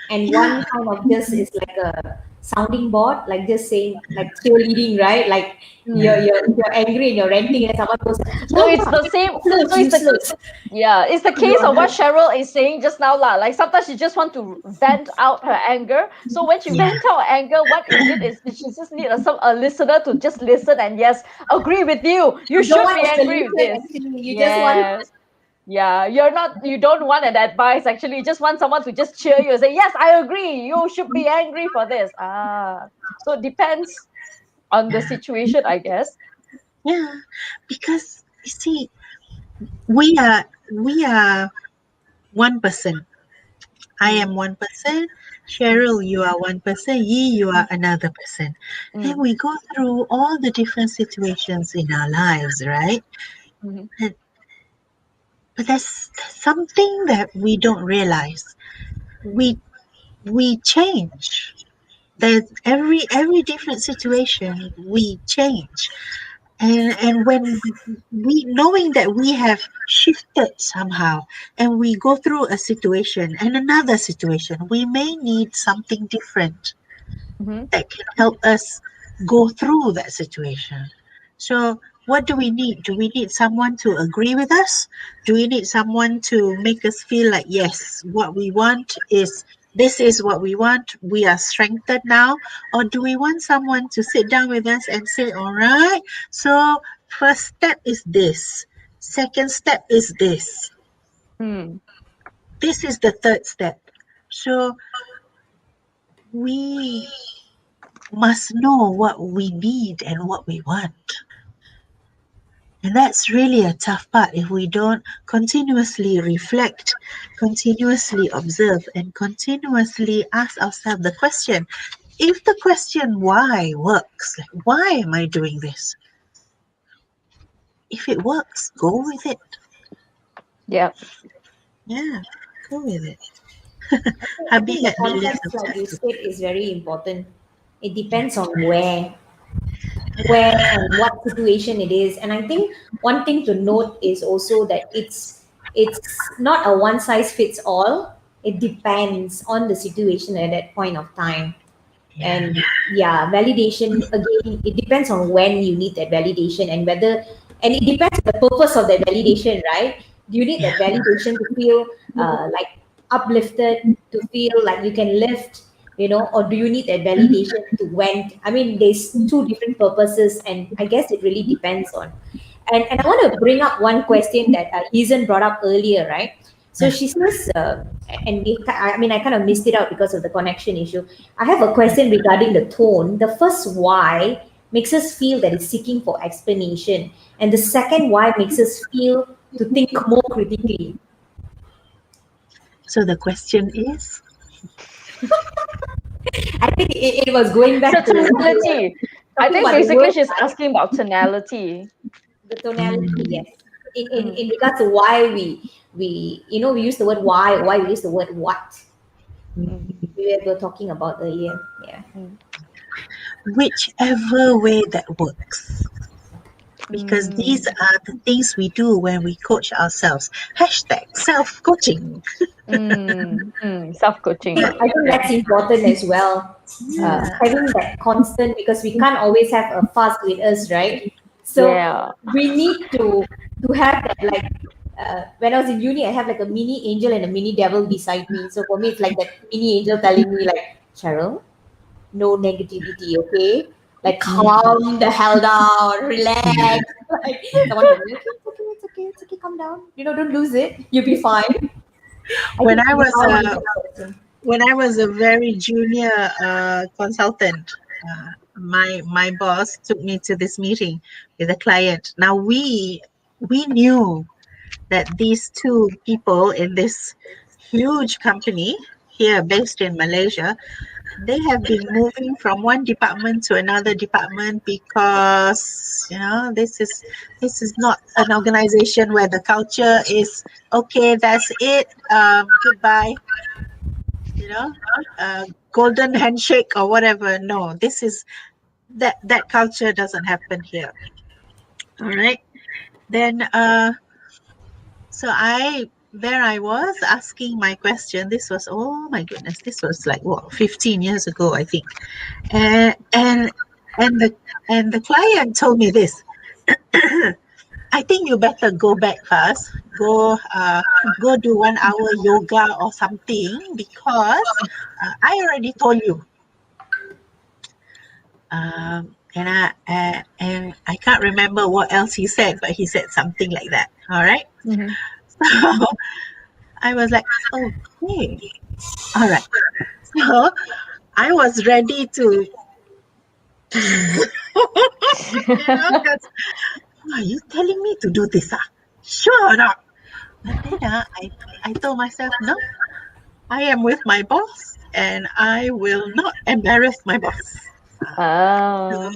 and Yeah, one kind of just is like a sounding board, like just saying, like cheerleading, right? Like you're hmm. you're you're angry and you're ranting and someone goes, so yeah, it's yeah, the same. useless, So it's the useless. Yeah, it's the case of what Cheryl is saying just now, lah. Like sometimes she just want to vent out her anger. So when she yeah, vent out her anger, what is it? Is she just need a listener to just listen and yes, agree with you. You You don't should want be a angry with solution this. actually. You just want Yes. Yeah, you don't want an advice actually. You just want someone to just cheer you and say, yes, I agree. You should be angry for this. So it depends on the situation, I guess. yeah. Because you see, we are one person. I Mm, am one person. Cheryl, you are one person. You are another person. And mm, we go through all the different situations in our lives, right? mhm, And, but there's something that we don't realize. We change. There's every different situation we change. And when we knowing that we have shifted somehow, and we go through a situation and another situation, we may need something different mhm. that can help us go through that situation. So what do we need? Do we need someone to agree with us? Do we need someone to make us feel like, yes, what we want is this is what we want, we are strengthened now? Or do we want someone to sit down with us and say, all right, so first step is this, second step is Mm. this is the third step. So we must know what we need and what we want. And that's really a tough part if we don't continuously reflect, continuously observe, and continuously ask ourselves the question. If the question why works, like why am I doing this? If it works, go with it. Yeah. Yeah, go with it. I Hubby think the had millions context, of like you tattoos. said, is very important. It Yeah. depends on where and what situation it is. And I think one thing to note is also that it's it's not a one size fits all. It depends on the situation at that point of time. And yeah, validation again, it depends on when you need that validation and whether, and it depends on the purpose of that validation, right? Do you need that validation to feel like uplifted, to feel like you can lift, or do you need that validation to vent? I mean, there's two different purposes, and I guess it really depends on. And I want to bring up one question that Hazen brought up earlier, right? So she says, and I mean, I kind of missed it out because of the connection issue. I have a question regarding the tone. The first why makes us feel that it's seeking for explanation, and the second why makes us feel to think more critically. So the question is? I think it was going back The to tonality. I talking think about the basically word, she's right? asking about tonality. The tonality, yes. In regards to why we we use the word why we use the word what. We were talking about earlier. Yeah. Whichever way that works. Because these are the things we do when we coach ourselves. Hashtag self-coaching. Self-coaching. I think that's important as well. Having that constant, because we can't always have a fast with us, right? So Yeah. we need to have that, like when I was in uni, I have like a mini angel and a mini devil beside me. So for me, it's like that mini angel telling me like, Cheryl, no negativity, okay? Like calm the hell down, relax. Like someone can be like, it's okay, calm down. Don't lose it. You'll be fine. I When think I was now is important. when I was a very junior consultant, my boss took me to this meeting with a client. Now we knew that these two people in this huge company here based in Malaysia, they have been moving from one department to another department because this is not an organization where the culture is okay, that's it, goodbye, you know golden handshake or whatever. No, this is that culture doesn't happen here. All right. Then so I was asking my question. This was, oh my goodness, this was like what, 15 years ago, I think. And the client told me this. I think you better go back first. Go do 1 hour yoga or something, because I already told you. And I can't remember what else he said, but he said something like that. All right. So I was like, okay, all right. So I was ready to, 'cause, are you telling me to do this? Sure or not? But then I told myself, no, I am with my boss and I will not embarrass my boss. Oh.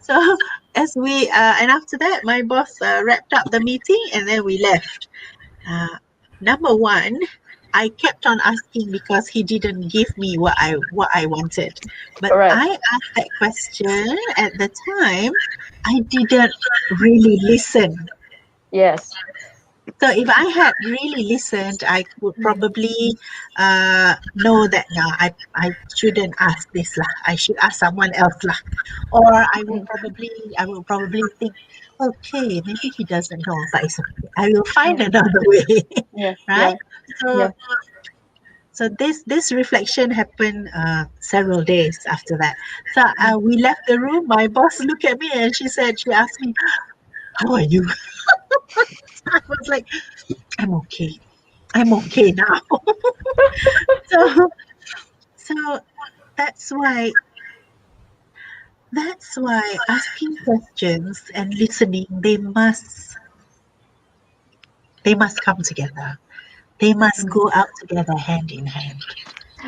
So as and after that, my boss wrapped up the meeting and then we left. Number one, I kept on asking because he didn't give me what I wanted. But Correct. I asked that question at the time. I didn't really listen. Yes. So if I had really listened, I would probably know that no, I shouldn't ask this lah. I should ask someone else lah. Or I will probably think, okay, maybe he doesn't know, but it's okay. I will find another way, Yeah. right? So Yeah. so this reflection happened several days after that. So we left the room. My boss looked at me and she asked me, "How are you?" I was like, I'm okay now. so that's why asking questions and listening, they must come together. They must go out together hand in hand.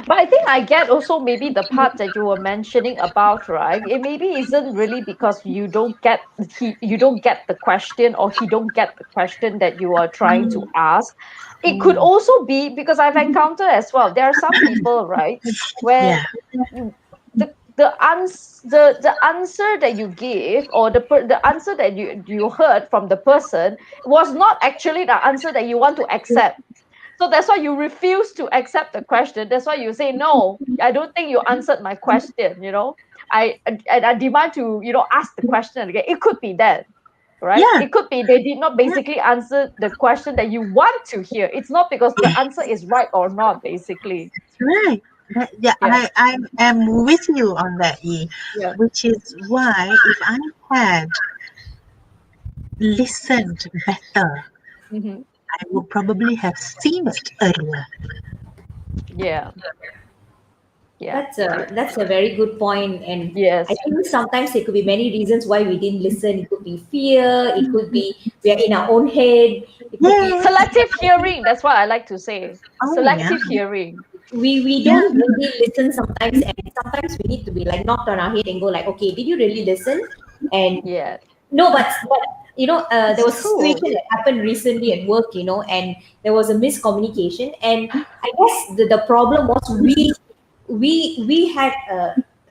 But I think I get also maybe the part that you were mentioning about, right? It maybe isn't really because you don't get the question, or he don't get the question that you are trying to ask. It could also be because I've encountered as well. There are some people, right, where Yeah. the the answer that you give, or the answer that you heard from the person was not actually the answer that you want to accept. So that's why you refuse to accept the question. That's why you say, no, I don't think you answered my question. I demand to, ask the question again. It could be that, right? Yeah, It could be they did not basically answer the question that you want to hear. It's not because the answer is right or not, basically. right. Yeah, Yeah. I am with you on that, Yi. Yeah. Which is why if I had listened better, Hmm. I would probably have seen it earlier. Yeah. Yeah. That's a very good point, and I Yes. think sometimes there could be many reasons why we didn't listen. It could be fear. It could be we are in our own head. It could be Yeah. Selective hearing. That's what I like to say. Oh, yeah. Selective hearing. we Yeah. don't really listen sometimes, and sometimes we need to be like knocked on our head and go like, okay, did you really listen? And Yeah. no, but there It's was a true. situation that happened recently at work, and there was a miscommunication, and I guess the problem was we had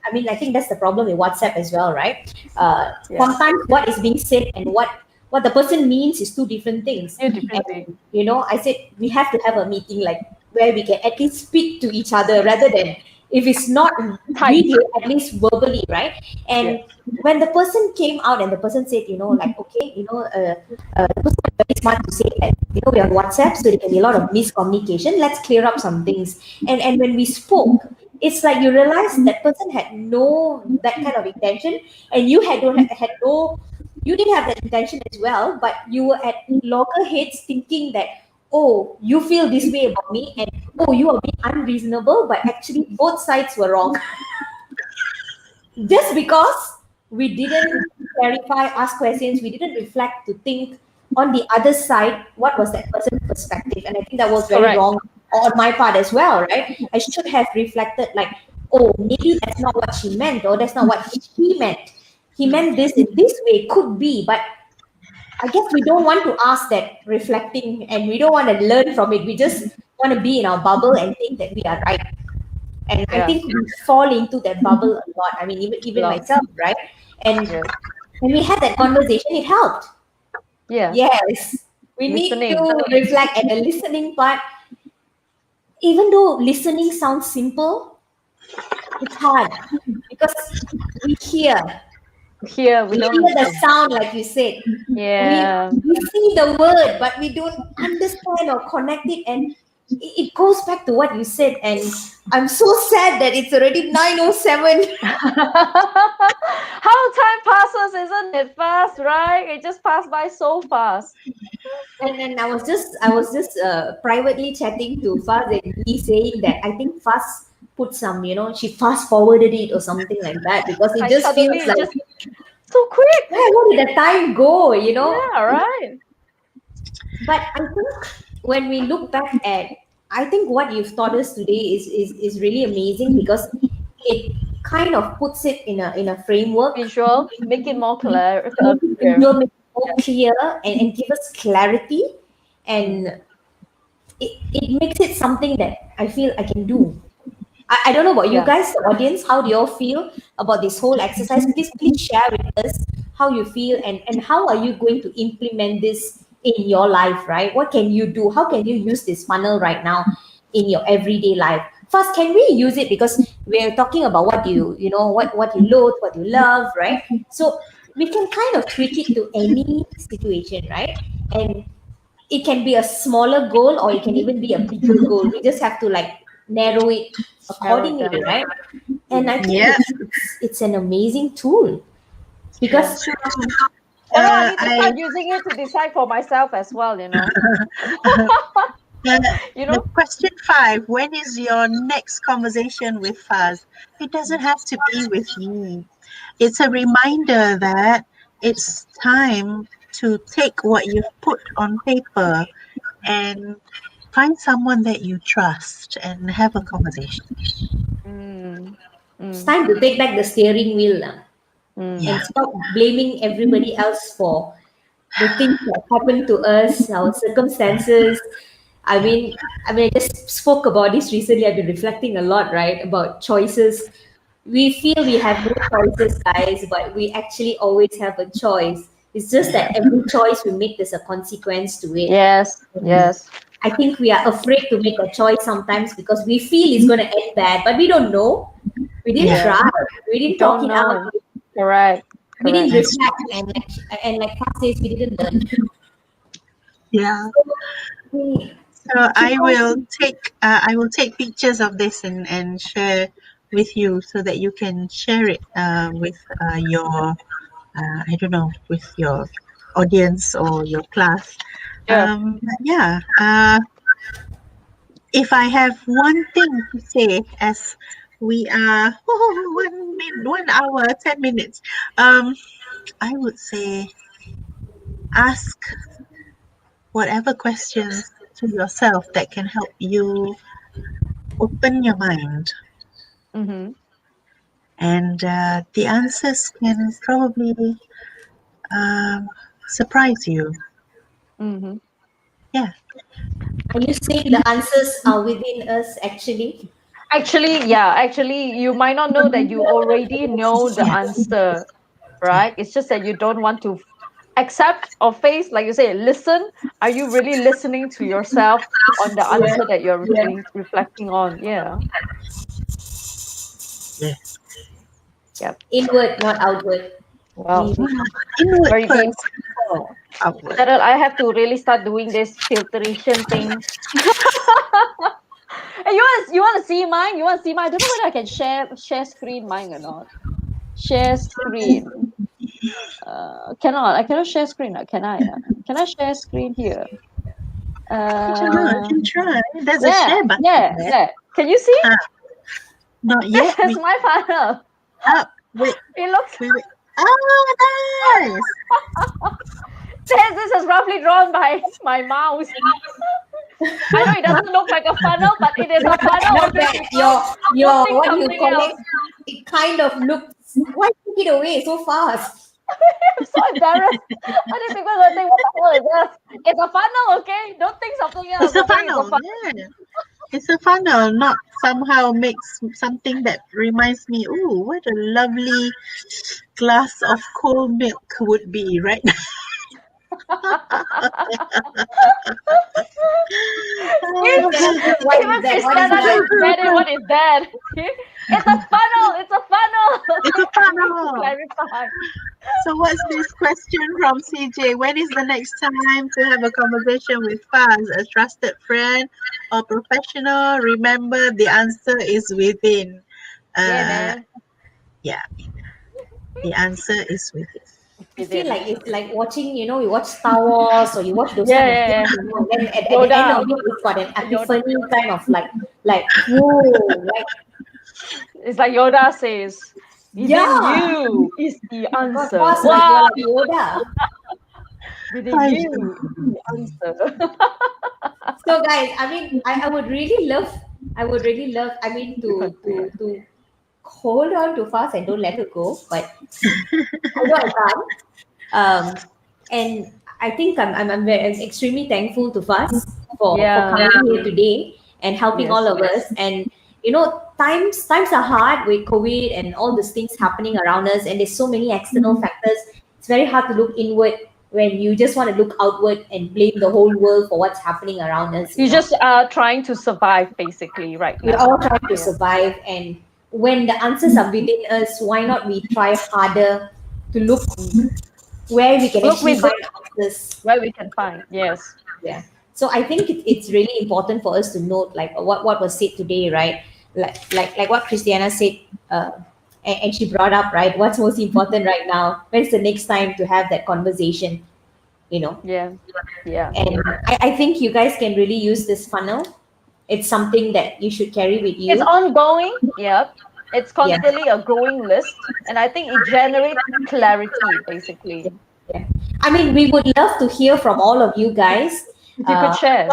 I mean, I think that's the problem with WhatsApp as well, right? Yeah. Sometimes what is being said and what the person means is two different things. Two different And things. I said we have to have a meeting like where we can at least speak to each other rather than if it's not Typed. video, at least verbally, right? And Yeah. when the person came out and the person said, like, okay, the person was very smart to say that, we're on WhatsApp, so there can be a lot of miscommunication. Let's clear up some things. And when we spoke, it's like you realize that person had no that kind of intention, and you had no, you didn't have that intention as well, but you were at loggerheads thinking that, oh, you feel this way about me, and oh, you are being unreasonable, but actually both sides were wrong. Just because we didn't clarify, ask questions, we didn't reflect to think on the other side, what was that person's perspective? And I think that was very Correct. wrong on my part as well, right? I should have reflected like, oh, maybe that's not what she meant, or that's not what he meant. He meant this in this way, could be, but I guess we don't want to ask that reflecting, and we don't want to learn from it. We just want to be in our bubble and think that we are right. And I Yeah. think we fall into that bubble a lot. I mean, even Love. myself, right? And Yes. when we had that conversation, it helped. Yeah. Yes, we need Listening. to reflect, and the listening part, even though listening sounds simple, it's hard because we hear. Here we We don't hear the understand. sound, like you said. Yeah. We see the word, but we don't understand or connect it. And it goes back to what you said. And I'm so sad that it's already 9:07. How time passes, isn't it fast, right? It just passed by so fast. And I was just privately chatting to Faz, and he saying that I think Faz put some, she fast forwarded it or something like that, because it I just feels suddenly like, just so quick. where did the time go? Yeah, right. But I think when we look back at, I think what you've taught us today is really amazing, because it kind of puts it in a framework. Visual, make it more clear. It will make it more clear, and give us clarity, and it makes it something that I feel I can do. I don't know about you Yeah. guys, the audience. How do you all feel about this whole exercise? Please share with us how you feel, and how are you going to implement this in your life, right? What can you do? How can you use this funnel right now in your everyday life? First, can we use it, because we're talking about what what you loathe, what you love, right? So we can kind of tweak it to any situation, right? And it can be a smaller goal, or it can even be a bigger goal. We just have to like narrow it Narrow it accordingly, down. right? And I think Yeah. it's an amazing tool, because I need to I start using it to decide for myself as well, the question 5, when is your next conversation with Faz? It doesn't have to be with me. It's a reminder that it's time to take what you've put on paper and find someone that you trust and have a conversation. Mm. it's time to take back the steering wheel now, Yeah. and stop blaming everybody else for the things that happen to us, our circumstances. I mean, I just spoke about this recently. I've been reflecting a lot, right, about choices. we feel we have no choices, guys, but we actually always have a choice. It's just that every choice we make, there's a consequence to it. Yes, yes. I think we are afraid to make a choice sometimes because we feel it's going to end bad, but we don't know. We didn't Yeah. try. We didn't talk Don't it out. know. Correct. We didn't Correct. reflect, and like Faz says, we didn't learn. Yeah. We- So I will take pictures of this and share with you so that you can share it with your I don't know, with your audience or your class. Sure. Yeah. If I have one thing to say, as we are 1 hour 10 minutes, I would say ask whatever questions to yourself that can help you open your mind, Mm-hmm. and the answers can probably surprise you. Mm-hmm. Yeah. Are you saying the answers are within us actually? Actually, you might not know that you already know the Yeah. answer, Yeah. right? It's just that you don't want to accept or face, like you say, listen. Are you really listening to yourself on the Yeah. answer that you're Yeah. reflecting on? Yeah. Yeah. Yep. Inward, not outward. Wow. Inward Very good. first, outward. Cheryl, I have to really start doing this filtration thing. Hey, you want to see mine? You want to see mine? I don't know whether I can share screen mine or not. Share screen. Cannot. I cannot share screen. Can I? Can I share screen here? I don't know. You Uh, can try. There's a yeah, share button yeah, there. yeah. Can you see? Ah, not This yet. is my funnel. Wait, It looks. wait. Oh, nice. This is roughly drawn by my mouse. I know it doesn't look like a funnel, but it is a funnel. Not Okay, bad. people. Your Don't think what do you something call else. it? It kind of looks. Why took it away so fast? I'm so embarrassed. I think people will think, what the hell is this? It's a funnel, okay? Don't think something else. It's a Okay? It's a funnel. funnel. Yeah. It's a funnel, not somehow makes something that reminds me, oh, what a lovely glass of cold milk would be, right? What Even is that? What is Christiana that? doesn't get it. What is that? It's a funnel. It's a funnel. It's a funnel. Clarify. So what's this question from CJ? When is the next time to have a conversation with Faz, a trusted friend or professional? Remember, the answer is within. Yeah, Uh, man. yeah, the answer is within. I feel like it's like watching, you watch Star Wars or you watch those kind of Yeah. things, and then at the end of it, it's got an epiphany kind of like whoa, like It's like Yoda says, within yeah. you is the God, answer. Faz, like Wow, you're like Yoda. within Ay, you is the answer. So guys, I mean, I would really love, I mean, to hold on to Faz and don't let her go, but I know I can't. And I think I'm extremely thankful to Faz for Yeah. coming here today and helping Yes, all of us. And times are hard with COVID and all these things happening around us, and there's so many external factors. It's very hard to look inward when you just want to look outward and blame the whole world for what's happening around us. You just are trying to survive, basically, right We're now. all trying to survive, and when the answers are within us, why not we try harder to look where we can Look actually within. find answers. Where we can find. Yes. Yeah. So I think it's really important for us to note like what was said today, right? Like what Christiana said, and she brought up, right? What's most important right now? When's the next time to have that conversation? Yeah. Yeah. And I think you guys can really use this funnel. It's something that you should carry with you. It's ongoing. Yep. It's constantly a growing list. And I think it generates clarity, basically. Yeah. I mean, we would love to hear from all of you guys. If you could share.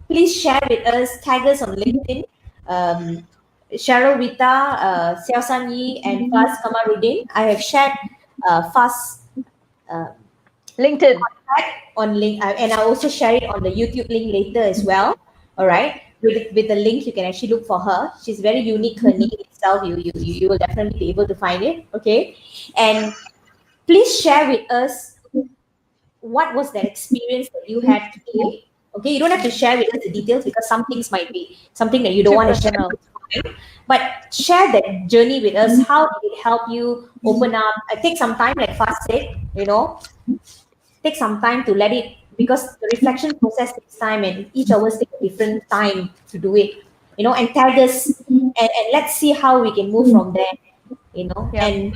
Please share with us, tag us on LinkedIn. Cheryl Rita, Xiao San Yi, and Faz Kamarudin. I have shared Faz LinkedIn. on link, and I'll also share it on the YouTube link later as well. All right. with the link, you can actually look for her. She's very unique. Her name itself, you will definitely be able to find it. Okay, and please share with us what was that experience that you had today. Okay, you don't have to share with us the details because some things might be something that you don't Too want to share. personal. But share that journey with us. How did it help you open up? Take some time, like Faz said, take some time to let it, because the reflection process takes time and each of us take a different time to do it, and tag us, and let's see how we can move from there, Yeah. and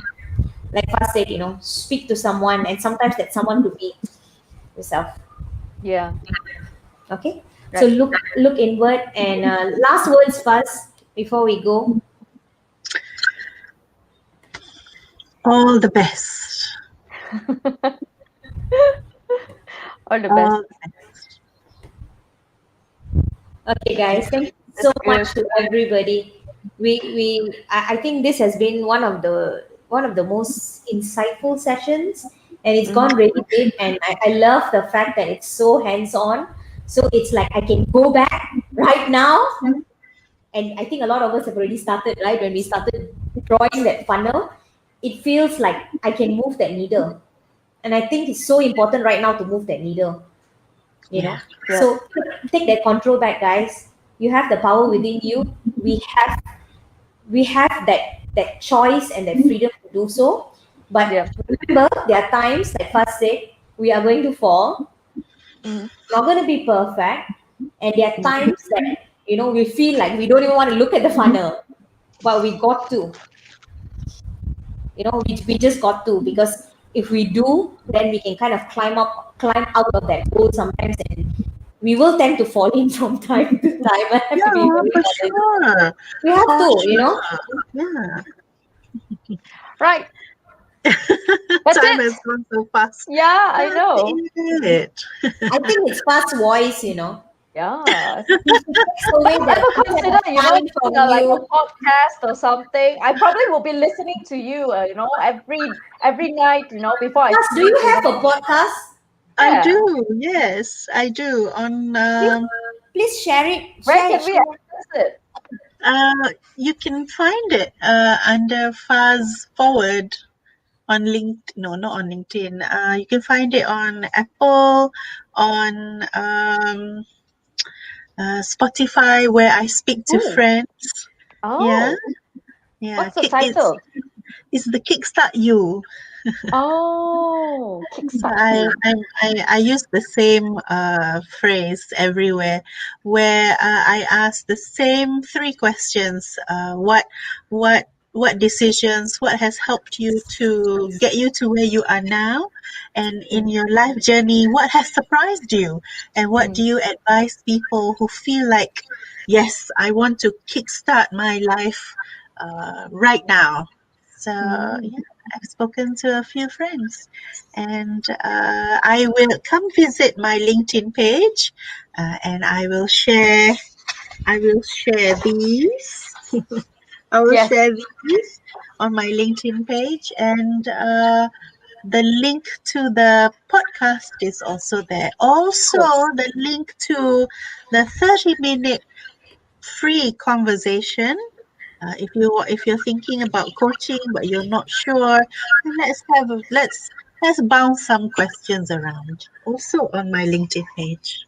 like Faz said, speak to someone, and sometimes that someone could be yourself. Yeah. Okay, so Right. look inward, and last words Faz before we go. All the best. All the best. All the best. Okay, guys, thank you so That's much good. to everybody. I think this has been one of the most insightful sessions, and it's gone really deep. And I love the fact that it's so hands on. So it's like I can go back right now, and I think a lot of us have already started, right? When we started drawing that funnel, it feels like I can move that needle, and I think it's so important right now to move that needle. you Yeah. know Yeah. so take that control back, guys. You have the power within you. We have that choice and that freedom to do so. But Yeah. remember, there are times, like Faz said, we are going to fall. Mm. Not going to be perfect. And there are Mm. times that we feel like we don't even want to look at the funnel, but we got to. We just got to, because if we do, then we can kind of climb out of that hole sometimes, and we will tend to fall in from time to time. I have to be Yeah, very for honest. sure. We have For to. sure. Yeah. Right. That's Time it. has gone so fast. Yeah, I That's know. it. I think it's Fast voice. Yeah. He takes away I've that ever concept of considered, time doing from like a you. podcast or something. I probably will be listening to you, every night, before I Fast, do sleep, you have a podcast? I Yeah. do. Yes, I do. On Please, please share it. Where Share it. can we Share it. access it? you can find it under FazForward on LinkedIn. No, not on LinkedIn. You can find it on Apple, on Spotify, where I speak to Oh. friends. Yeah, Oh. yeah. What's the title? It's the Kickstart You. Oh, kickstart I, you. I use the same phrase everywhere, where I ask the same three questions. What decisions? What has helped you to get you to where you are now, and in your life journey, what has surprised you, and what do Mm. you advise people who feel like, yes, I want to kickstart my life right now. So Mm. yeah, I've spoken to a few friends, and I will come visit my LinkedIn page, and I will share. I will share these. I will Yes. share these on my LinkedIn page, and the link to the podcast is also there. Also, Yes. the link to the 30-minute free conversation. If you're thinking about coaching but you're not sure, then let's bounce some questions around. Also on my LinkedIn page.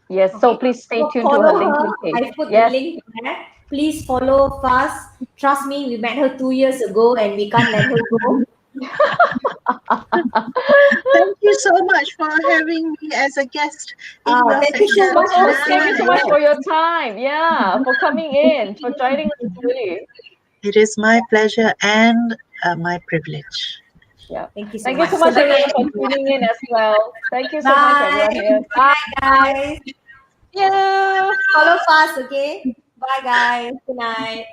Yes. So Okay. please stay So tuned to her follow her. LinkedIn page. I put the Yes. link there. Please follow Fast. Trust me, we met her 2 years ago, and we can't let her go. Thank you so much for having me as a guest in your Thank you so session much for Oh, thank you saying so tonight. much yes. for your time. Yeah, for coming in, for joining us today. It is my pleasure and my privilege. Yeah. Thank you so Thank you much. so So much, good night, everyone, for everyone. tuning in as well. Thank you so much, Bye. everyone here. Good Bye. night, guys. Yeah. Follow Fast, okay? Bye, guys. Good night.